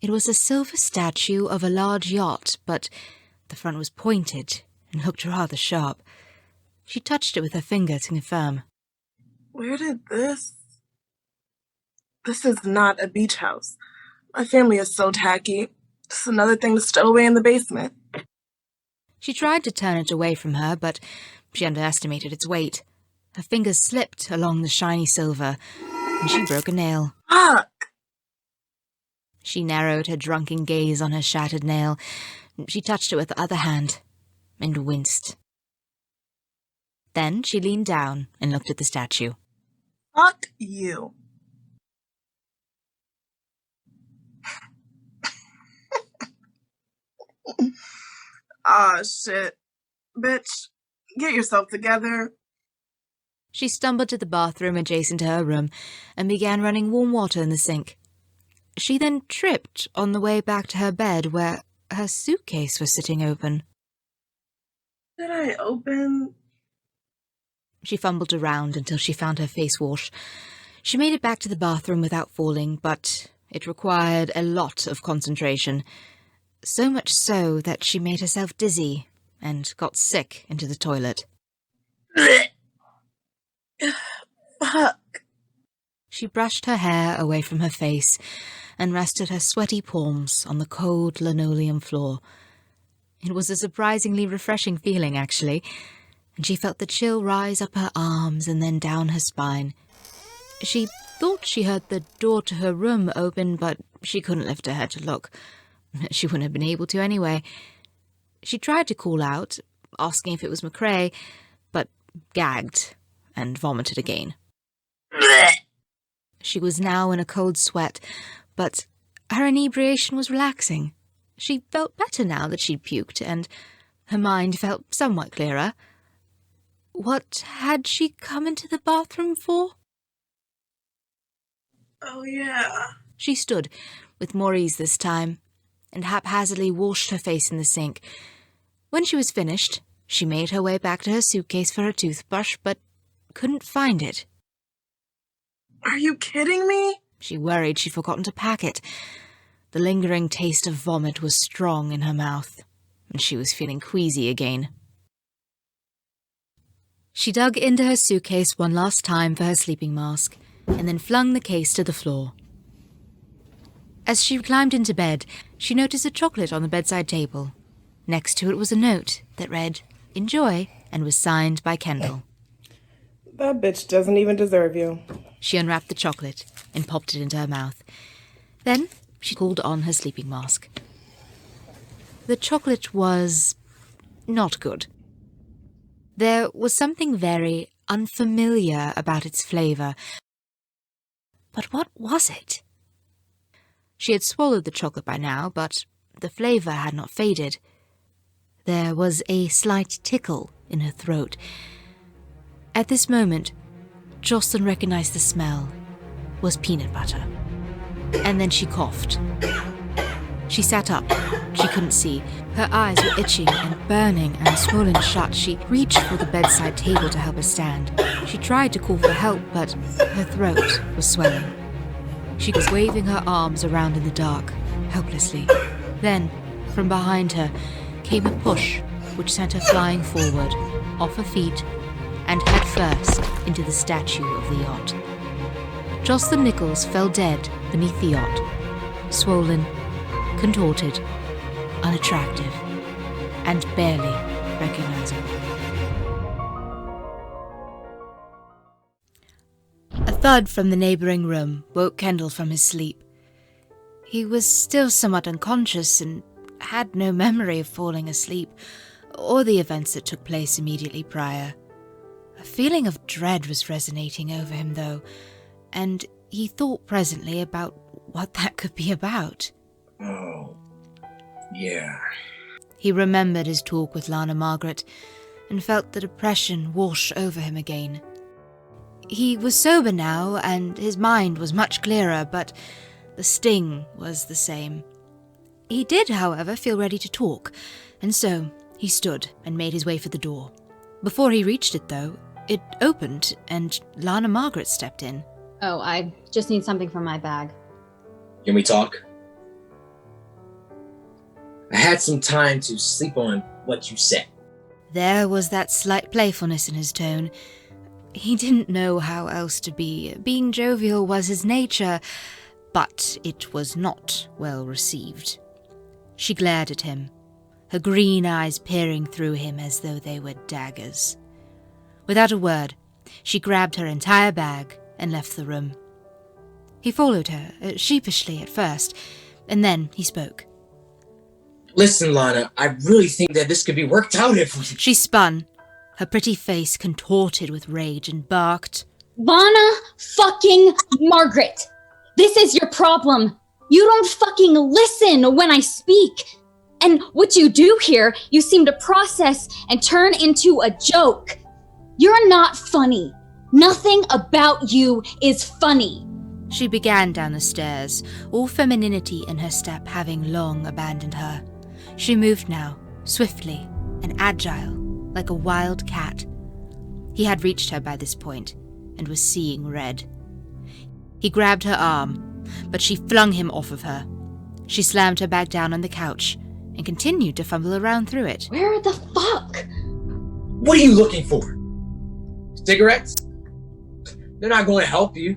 It was a silver statue of a large yacht, but the front was pointed and looked rather sharp. She touched it with her finger to confirm. Where did this... This is not a beach house. My family is so tacky. Just another thing to stow away in the basement. She tried to turn it away from her, but she underestimated its weight. Her fingers slipped along the shiny silver, and she broke a nail. Fuck! She narrowed her drunken gaze on her shattered nail. She touched it with the other hand, and winced. Then she leaned down and looked at the statue. Fuck you. Ah, shit. Bitch, get yourself together. She stumbled to the bathroom adjacent to her room and began running warm water in the sink. She then tripped on the way back to her bed where her suitcase was sitting open. Did I open? She fumbled around until she found her face wash. She made it back to the bathroom without falling, but it required a lot of concentration. So much so that she made herself dizzy and got sick into the toilet. Fuck. She brushed her hair away from her face and rested her sweaty palms on the cold linoleum floor. It was a surprisingly refreshing feeling, actually, and she felt the chill rise up her arms and then down her spine. She thought she heard the door to her room open, but she couldn't lift her head to look. She wouldn't have been able to anyway. She tried to call out, asking if it was McCREA, but gagged and vomited again. She was now in a cold sweat, but her inebriation was relaxing. She felt better now that she'd puked, and her mind felt somewhat clearer. What had she come into the bathroom for? Oh, yeah. She stood, with more ease this time, and haphazardly washed her face in the sink. When she was finished, she made her way back to her suitcase for her toothbrush, but couldn't find it. Are you kidding me? She worried she'd forgotten to pack it. The lingering taste of vomit was strong in her mouth, and she was feeling queasy again. She dug into her suitcase one last time for her sleeping mask, and then flung the case to the floor. As she climbed into bed, she noticed a chocolate on the bedside table. Next to it was a note that read, "Enjoy," and was signed by KENDALL. That bitch doesn't even deserve you. She unwrapped the chocolate and popped it into her mouth. Then she pulled on her sleeping mask. The chocolate was not good. There was something very unfamiliar about its flavour. But what was it? She had swallowed the chocolate by now, but the flavour had not faded. There was a slight tickle in her throat. At this moment, JOCELYN recognized the smell was peanut butter. And then she coughed. She sat up. She couldn't see. Her eyes were itching and burning and swollen shut. She reached for the bedside table to help her stand. She tried to call for help, but her throat was swelling. She was waving her arms around in the dark, helplessly. Then, from behind her, came a push which sent her flying forward, off her feet, and head first into the statue of the yacht. JOCELYN NICHOLS fell dead beneath the yacht, swollen, contorted, unattractive, and barely recognizable. A thud from the neighbouring room woke KENDALL from his sleep. He was still somewhat unconscious and had no memory of falling asleep, or the events that took place immediately prior. A feeling of dread was resonating over him, though, and he thought presently about what that could be about. Oh, yeah. He remembered his talk with LANA-MARGARET and felt the depression wash over him again. He was sober now, and his mind was much clearer, but the sting was the same. He did, however, feel ready to talk, and so he stood and made his way for the door. Before he reached it, though, it opened, and LANA-MARGARET stepped in. Oh, I just need something from my bag. Can we talk? I had some time to sleep on what you said. There was that slight playfulness in his tone. He didn't know how else to be. Being jovial was his nature, but it was not well received. She glared at him, her green eyes peering through him as though they were daggers. Without a word, she grabbed her entire bag and left the room. He followed her, sheepishly at first, and then he spoke. Listen, Lana, I really think that this could be worked out if we... She spun, her pretty face contorted with rage, and barked, LANA-fucking-MARGARET! This is your problem! You don't fucking listen when I speak! And what you do here, you seem to process and turn into a joke. You're not funny. Nothing about you is funny. She began down the stairs, all femininity in her step having long abandoned her. She moved now, swiftly and agile, like a wild cat. He had reached her by this point, and was seeing red. He grabbed her arm, but she flung him off of her. She slammed her back down on the couch, and continued to fumble around through it. Where the fuck? What are you looking for? Cigarettes? They're not going to help you.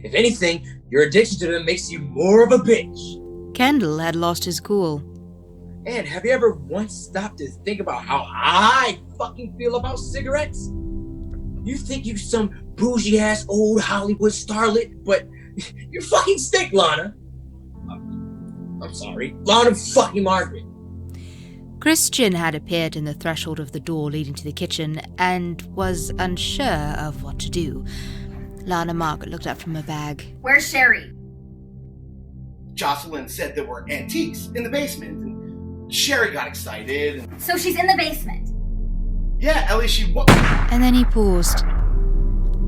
If anything, your addiction to them makes you more of a bitch. KENDALL had lost his cool. And have you ever once stopped to think about how I fucking feel about cigarettes? You think you some bougie-ass old Hollywood starlet, but you fucking stink, Lana. I'm sorry. Lana fucking Margaret. Christian had appeared in the threshold of the door leading to the kitchen and was unsure of what to do. LANA-MARGARET looked up from her bag. Where's Sherry? JOCELYN said there were antiques in the basement, and Sherry got excited. So she's in the basement. Yeah, Ellie, she was. And then he paused.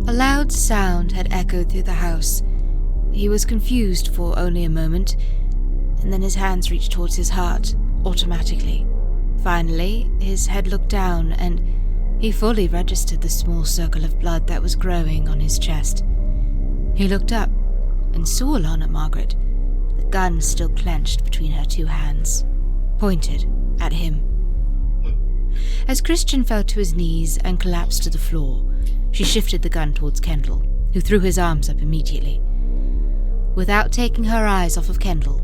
A loud sound had echoed through the house. He was confused for only a moment, and then his hands reached towards his heart, automatically. Finally, his head looked down, and he fully registered the small circle of blood that was growing on his chest. He looked up and saw LANA-MARGARET, the gun still clenched between her two hands, pointed at him. As Christian fell to his knees and collapsed to the floor, she shifted the gun towards KENDALL, who threw his arms up immediately. Without taking her eyes off of KENDALL,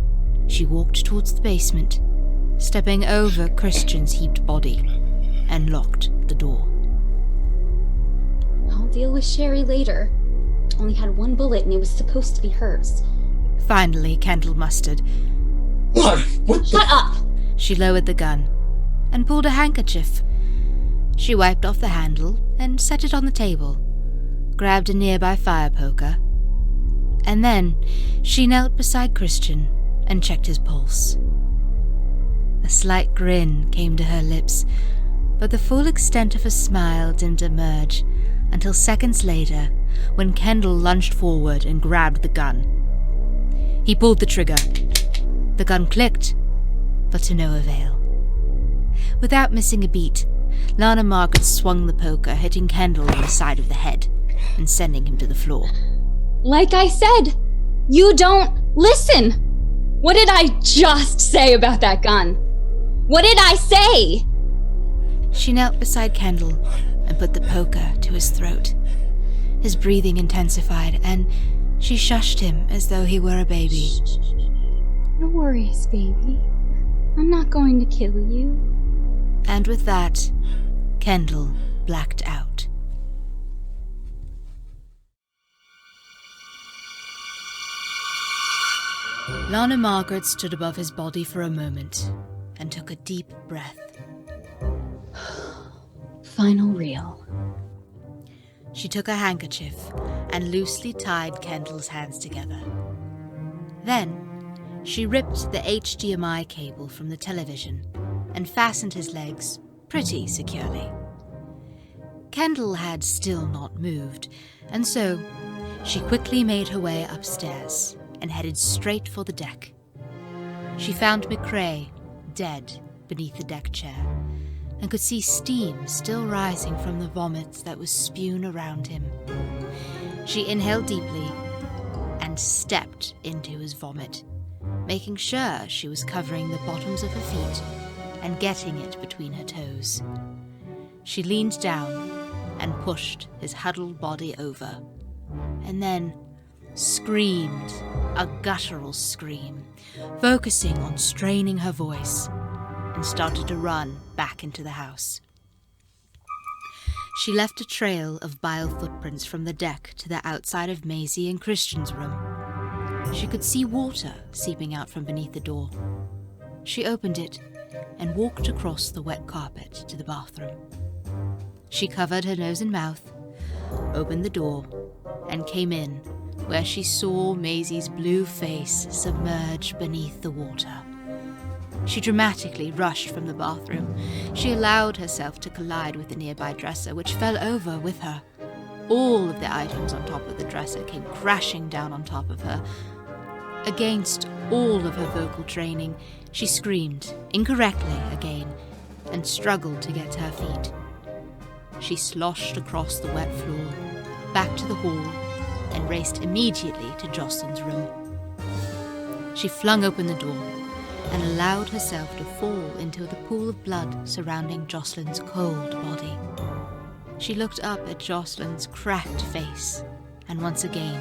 she walked towards the basement, stepping over Christian's heaped body, and locked the door. I'll deal with Sherry later. Only had one bullet and it was supposed to be hers. Finally, KENDALL mustered. What? Shut up! She lowered the gun and pulled a handkerchief. She wiped off the handle and set it on the table, grabbed a nearby fire poker, and then she knelt beside Christian and checked his pulse. A slight grin came to her lips, but the full extent of her smile didn't emerge until seconds later, when KENDALL lunged forward and grabbed the gun. He pulled the trigger. The gun clicked, but to no avail. Without missing a beat, LANA-MARGARET swung the poker, hitting KENDALL on the side of the head and sending him to the floor. Like I said, you don't listen! What did I just say about that gun? What did I say? She knelt beside KENDALL and put the poker to his throat. His breathing intensified, and she shushed him as though he were a baby. No worries, baby. I'm not going to kill you. And with that, KENDALL blacked out. LANA-MARGARET stood above his body for a moment and took a deep breath. Final reel. She took a handkerchief and loosely tied KENDALL's hands together. Then, she ripped the HDMI cable from the television and fastened his legs pretty securely. KENDALL had still not moved, and so she quickly made her way upstairs and headed straight for the deck. She found McCREA dead beneath the deck chair, and could see steam still rising from the vomit that was spewed around him. She inhaled deeply and stepped into his vomit, making sure she was covering the bottoms of her feet and getting it between her toes. She leaned down and pushed his huddled body over, and then screamed a guttural scream, focusing on straining her voice, and started to run back into the house. She left a trail of bile footprints from the deck to the outside of MAIZY and Christian's room. She could see water seeping out from beneath the door. She opened it and walked across the wet carpet to the bathroom. She covered her nose and mouth, opened the door, and came in, where she saw MAIZY's blue face submerge beneath the water. She dramatically rushed from the bathroom. She allowed herself to collide with the nearby dresser, which fell over with her. All of the items on top of the dresser came crashing down on top of her. Against all of her vocal training, she screamed, incorrectly again, and struggled to get to her feet. She sloshed across the wet floor, back to the hall, and raced immediately to JOCELYN's room. She flung open the door and allowed herself to fall into the pool of blood surrounding JOCELYN's cold body. She looked up at JOCELYN's cracked face and once again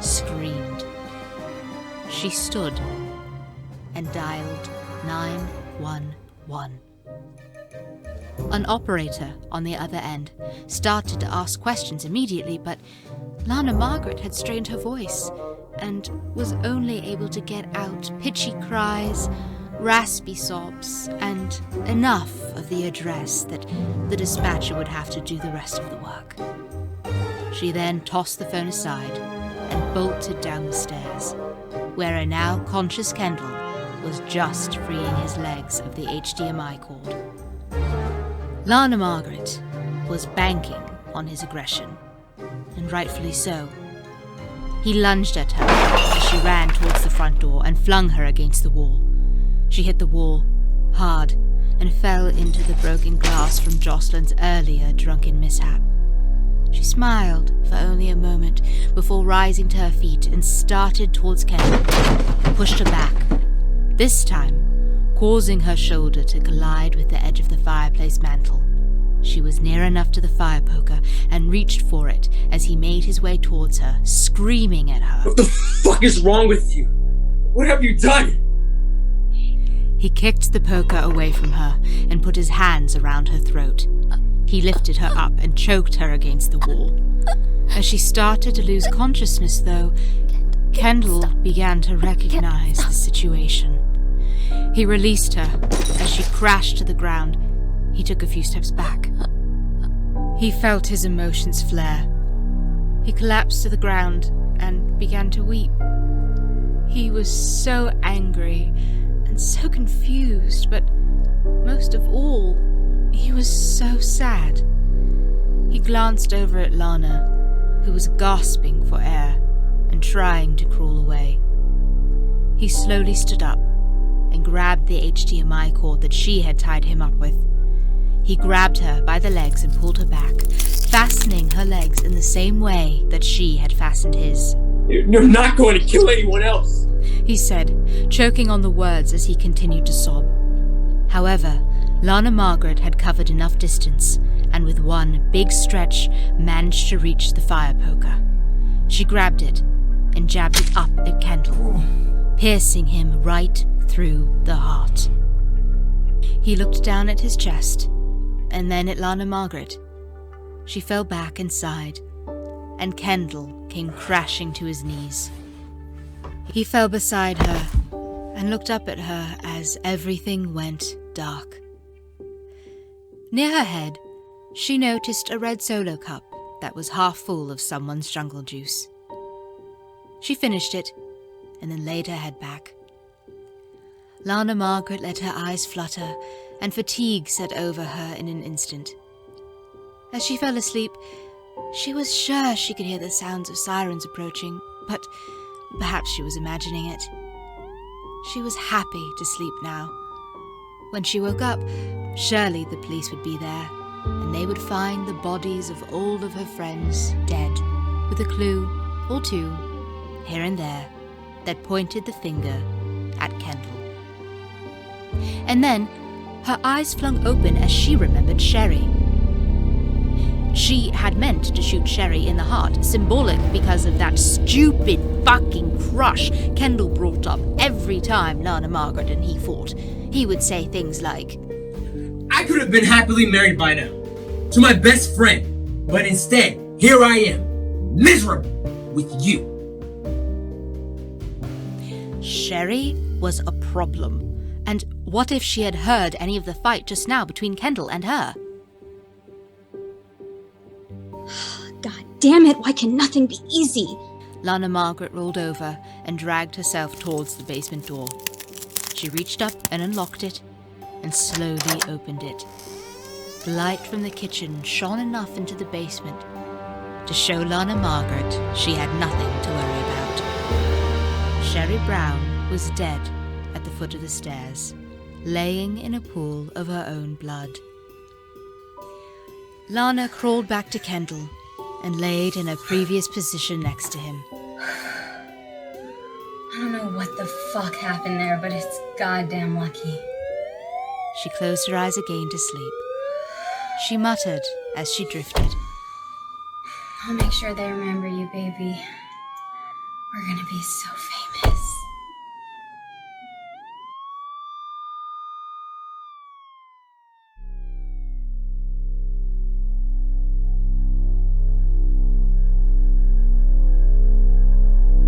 screamed. She stood and dialed 911. An operator on the other end started to ask questions immediately, but LANA-MARGARET had strained her voice and was only able to get out pitchy cries, raspy sobs, and enough of the address that the dispatcher would have to do the rest of the work. She then tossed the phone aside and bolted down the stairs, where a now conscious Kendall was just freeing his legs of the HDMI cord. LANA-MARGARET was banking on his aggression, and rightfully so. He lunged at her as she ran towards the front door and flung her against the wall. She hit the wall hard and fell into the broken glass from JOCELYN's earlier drunken mishap. She smiled for only a moment before rising to her feet and started towards Kendall, who pushed her back, this time causing her shoulder to collide with the edge of the fireplace mantel. She was near enough to the fire poker and reached for it as he made his way towards her, screaming at her. What the fuck is wrong with you? What have you done? He kicked the poker away from her and put his hands around her throat. He lifted her up and choked her against the wall. As she started to lose consciousness, though, Kendall began to recognize the situation. He released her as she crashed to the ground. He took a few steps back. He felt his emotions flare. He collapsed to the ground and began to weep. He was so angry and so confused, but most of all, he was so sad. He glanced over at Lana, who was gasping for air and trying to crawl away. He slowly stood up and grabbed the HDMI cord that she had tied him up with. He grabbed her by the legs and pulled her back, fastening her legs in the same way that she had fastened his. You're not going to kill anyone else, he said, choking on the words as he continued to sob. However, LANA-MARGARET had covered enough distance, and with one big stretch, managed to reach the fire poker. She grabbed it and jabbed it up at Kendall, piercing him right through the heart. He looked down at his chest, and then at LANA-MARGARET. She fell back and sighed, and Kendall came crashing to his knees. He fell beside her and looked up at her as everything went dark. Near her head, she noticed a red Solo cup that was half full of someone's jungle juice. She finished it and then laid her head back. LANA-MARGARET let her eyes flutter, and fatigue set over her in an instant. As she fell asleep, she was sure she could hear the sounds of sirens approaching, but perhaps she was imagining it. She was happy to sleep now. When she woke up, surely the police would be there, and they would find the bodies of all of her friends dead, with a clue or two, here and there, that pointed the finger at Kendall. And then her eyes flung open as she remembered Sherry. She had meant to shoot Sherry in the heart, symbolic because of that stupid fucking crush Kendall brought up every time LANA-MARGARET and he fought. He would say things like, I could have been happily married by now, to my best friend, but instead, here I am, miserable with you. Sherry was a problem. And what if she had heard any of the fight just now between Kendall and her? God damn it, why can nothing be easy? LANA-MARGARET rolled over and dragged herself towards the basement door. She reached up and unlocked it, and slowly opened it. The light from the kitchen shone enough into the basement to show LANA-MARGARET she had nothing to worry about. Sherry Brown was dead at the foot of the stairs, laying in a pool of her own blood. Lana crawled back to Kendall and laid in her previous position next to him. I don't know what the fuck happened there, but it's goddamn lucky. She closed her eyes again to sleep. She muttered as she drifted. I'll make sure they remember you, baby. We're gonna be so famous.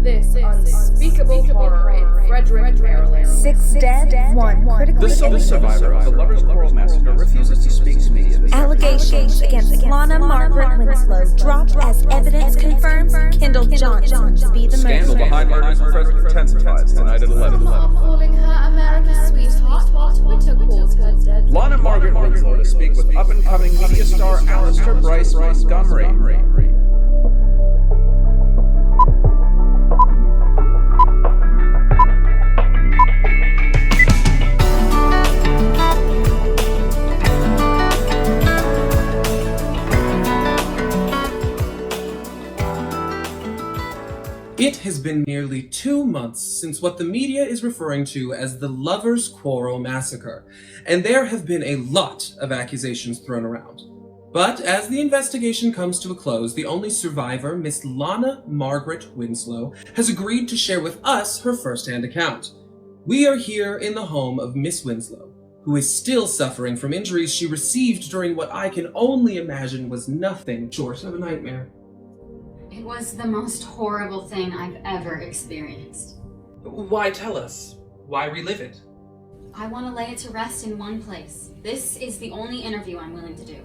This unspeakable horror in Frederick, Maryland. 6 dead, 1 critically The sole survivor of the Lovers' Quarrel Massacre refuses to speak to media. Allegations against LANA-MARGARET WINSLOW dropped as evidence confirms Kendall Johnson to be the Scandal murderer. behind murders in Frederick intensifies tonight at 11. Calling her America's sweetheart. Twitter calls her dead. LANA-MARGARET WINSLOW to speak with up-and-coming media star ALLISTER BRYCE-MONTGOMERY. It has been nearly 2 months since what the media is referring to as the Lovers' Quarrel Massacre, and there have been a lot of accusations thrown around. But as the investigation comes to a close, the only survivor, Miss LANA-MARGARET WINSLOW, has agreed to share with us her first-hand account. We are here in the home of Miss Winslow, who is still suffering from injuries she received during what I can only imagine was nothing short of a nightmare. It was the most horrible thing I've ever experienced. Why tell us? Why relive it? I want to lay it to rest in one place. This is the only interview I'm willing to do.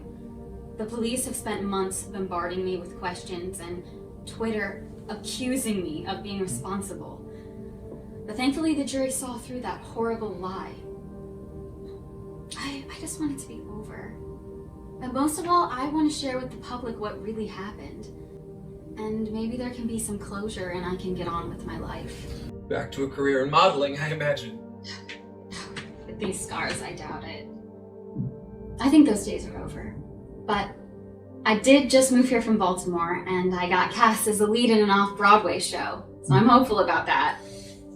The police have spent months bombarding me with questions and Twitter accusing me of being responsible. But thankfully the jury saw through that horrible lie. I just want it to be over. But most of all, I want to share with the public what really happened. And maybe there can be some closure and I can get on with my life. Back to a career in modeling, I imagine. With these scars, I doubt it. I think those days are over. But I did just move here from Baltimore and I got cast as a lead in an off-Broadway show. So I'm hopeful about that.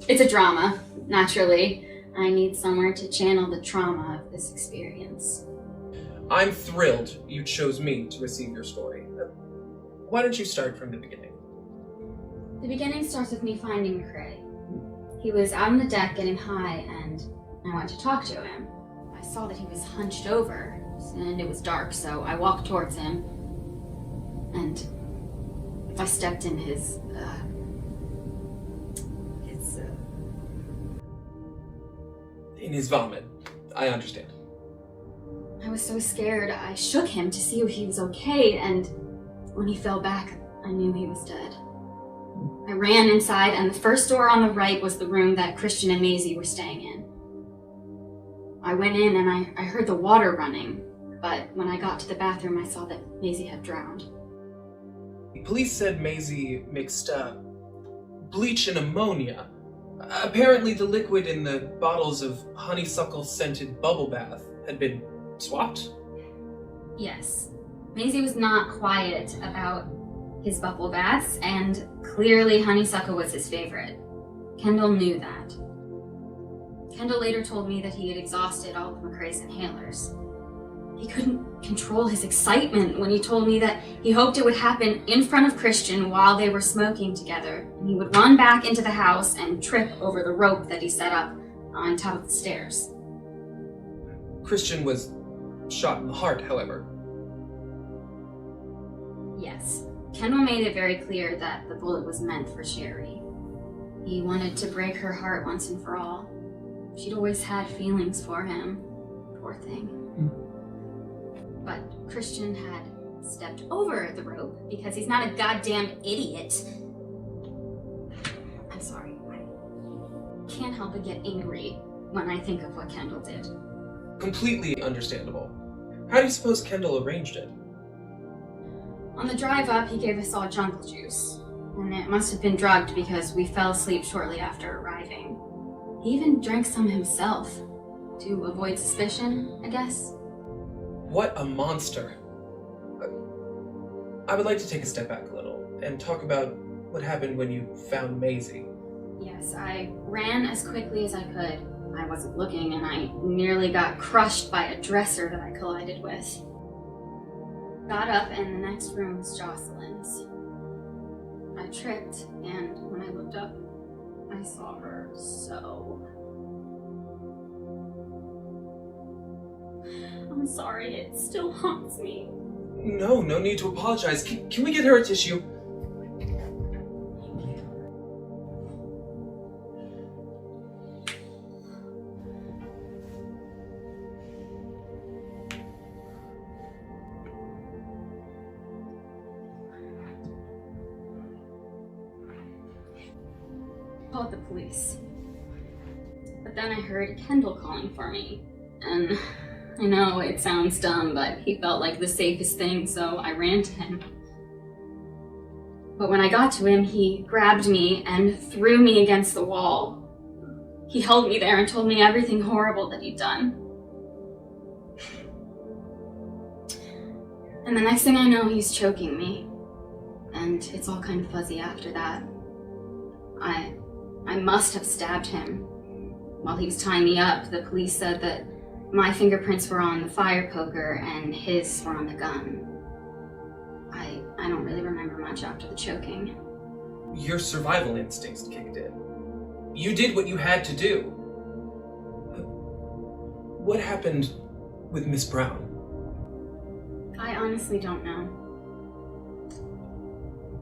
It's a drama, naturally. I need somewhere to channel the trauma of this experience. I'm thrilled you chose me to receive your story. Why don't you start from the beginning? The beginning starts with me finding McCREA. He was out on the deck getting high and I went to talk to him. I saw that he was hunched over and it was dark, so I walked towards him and I stepped in his In his vomit. I understand. I was so scared, I shook him to see if he was okay, and when he fell back, I knew he was dead. I ran inside, and the first door on the right was the room that Christian and MAIZY were staying in. I went in and I heard the water running, but when I got to the bathroom, I saw that MAIZY had drowned. The police said MAIZY mixed bleach and ammonia. Apparently the liquid in the bottles of honeysuckle-scented bubble bath had been swapped? Yes. MAIZY was not quiet about his bubble baths, and clearly honeysuckle was his favorite. Kendall knew that. Kendall later told me that he had exhausted all of McCREA's inhalers. He couldn't control his excitement when he told me that he hoped it would happen in front of Christian while they were smoking together, and he would run back into the house and trip over the rope that he set up on top of the stairs. Christian was shot in the heart, however. Yes. Kendall made it very clear that the bullet was meant for Sherry. He wanted to break her heart once and for all. She'd always had feelings for him. Poor thing. But Christian had stepped over the rope because he's not a goddamn idiot. I'm sorry. I can't help but get angry when I think of what Kendall did. Completely understandable. How do you suppose Kendall arranged it? On the drive up, he gave us all jungle juice, and it must have been drugged because we fell asleep shortly after arriving. He even drank some himself, to avoid suspicion, I guess. What a monster. I would like to take a step back a little and talk about what happened when you found MAIZY. Yes, I ran as quickly as I could. I wasn't looking, and I nearly got crushed by a dresser that I collided with. Got up, and the next room was JOCELYN's. I tripped, and when I looked up, I saw her so... I'm sorry, it still haunts me. No need to apologize. Can we get her a tissue? Called the police. But then I heard Kendall calling for me, and I know it sounds dumb, but he felt like the safest thing, so I ran to him. But when I got to him, he grabbed me and threw me against the wall. He held me there and told me everything horrible that he'd done. And the next thing I know, he's choking me. And it's all kind of fuzzy after that. I must have stabbed him. While he was tying me up, the police said that my fingerprints were on the fire poker and his were on the gun. I don't really remember much after the choking. Your survival instincts kicked in. You did what you had to do. What happened with Miss Brown? I honestly don't know.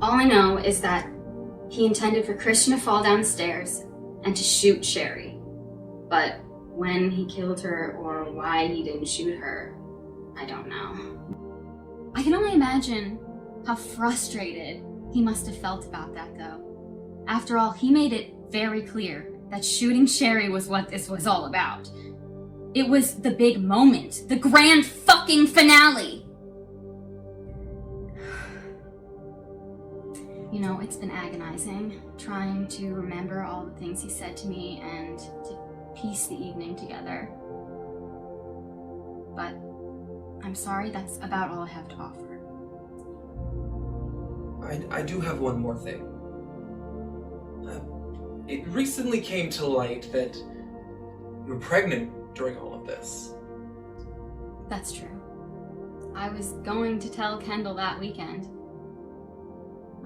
All I know is that he intended for Christian to fall down the stairs and to shoot Sherry. But when he killed her or why he didn't shoot her, I don't know. I can only imagine how frustrated he must have felt about that, though. After all, he made it very clear that shooting Sherry was what this was all about. It was the big moment, the grand fucking finale! You know, it's been agonizing, trying to remember all the things he said to me and to piece the evening together. But I'm sorry, that's about all I have to offer. I do have one more thing. It recently came to light that you were pregnant during all of this. That's true. I was going to tell Kendall that weekend.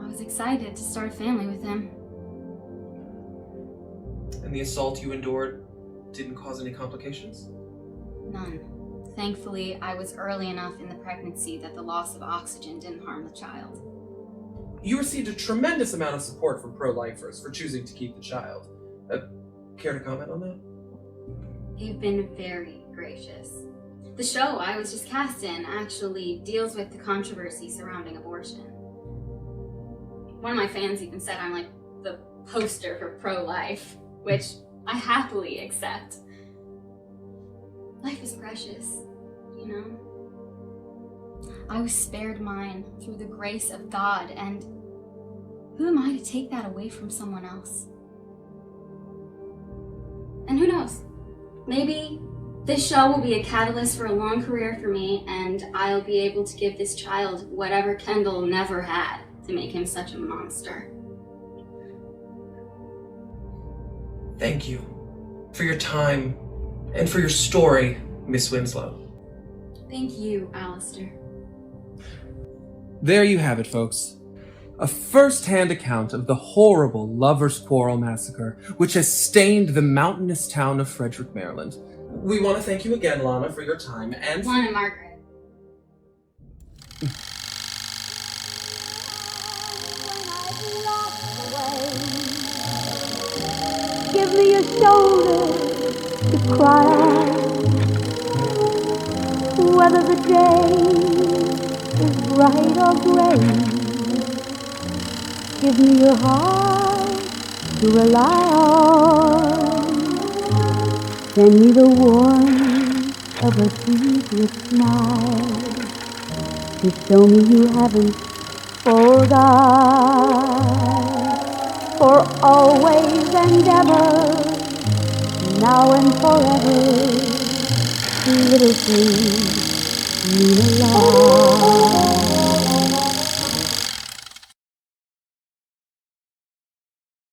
I was excited to start a family with him. And the assault you endured didn't cause any complications? None. Thankfully, I was early enough in the pregnancy that the loss of oxygen didn't harm the child. You received a tremendous amount of support from pro-lifers for choosing to keep the child. Care to comment on that? You've been very gracious. The show I was just cast in actually deals with the controversy surrounding abortion. One of my fans even said I'm like the poster for pro-life, which I happily accept. Life is precious, you know? I was spared mine through the grace of God, and who am I to take that away from someone else? And who knows? Maybe this show will be a catalyst for a long career for me, and I'll be able to give this child whatever Kendall never had to make him such a monster. Thank you for your time and for your story, Miss Winslow. Thank you, ALLISTER. There you have it, folks. A first-hand account of the horrible Lovers' Quarrel massacre, which has stained the mountainous town of Frederick, Maryland. We want to thank you again, Lana, for your time and... LANA-MARGARET. Give me a shoulder to cry on, whether the day is bright or gray. Give me your heart to rely on. Send me the warmth of a secret smile to show me you haven't forgot. For always and ever, now and forever, little things mean a lot.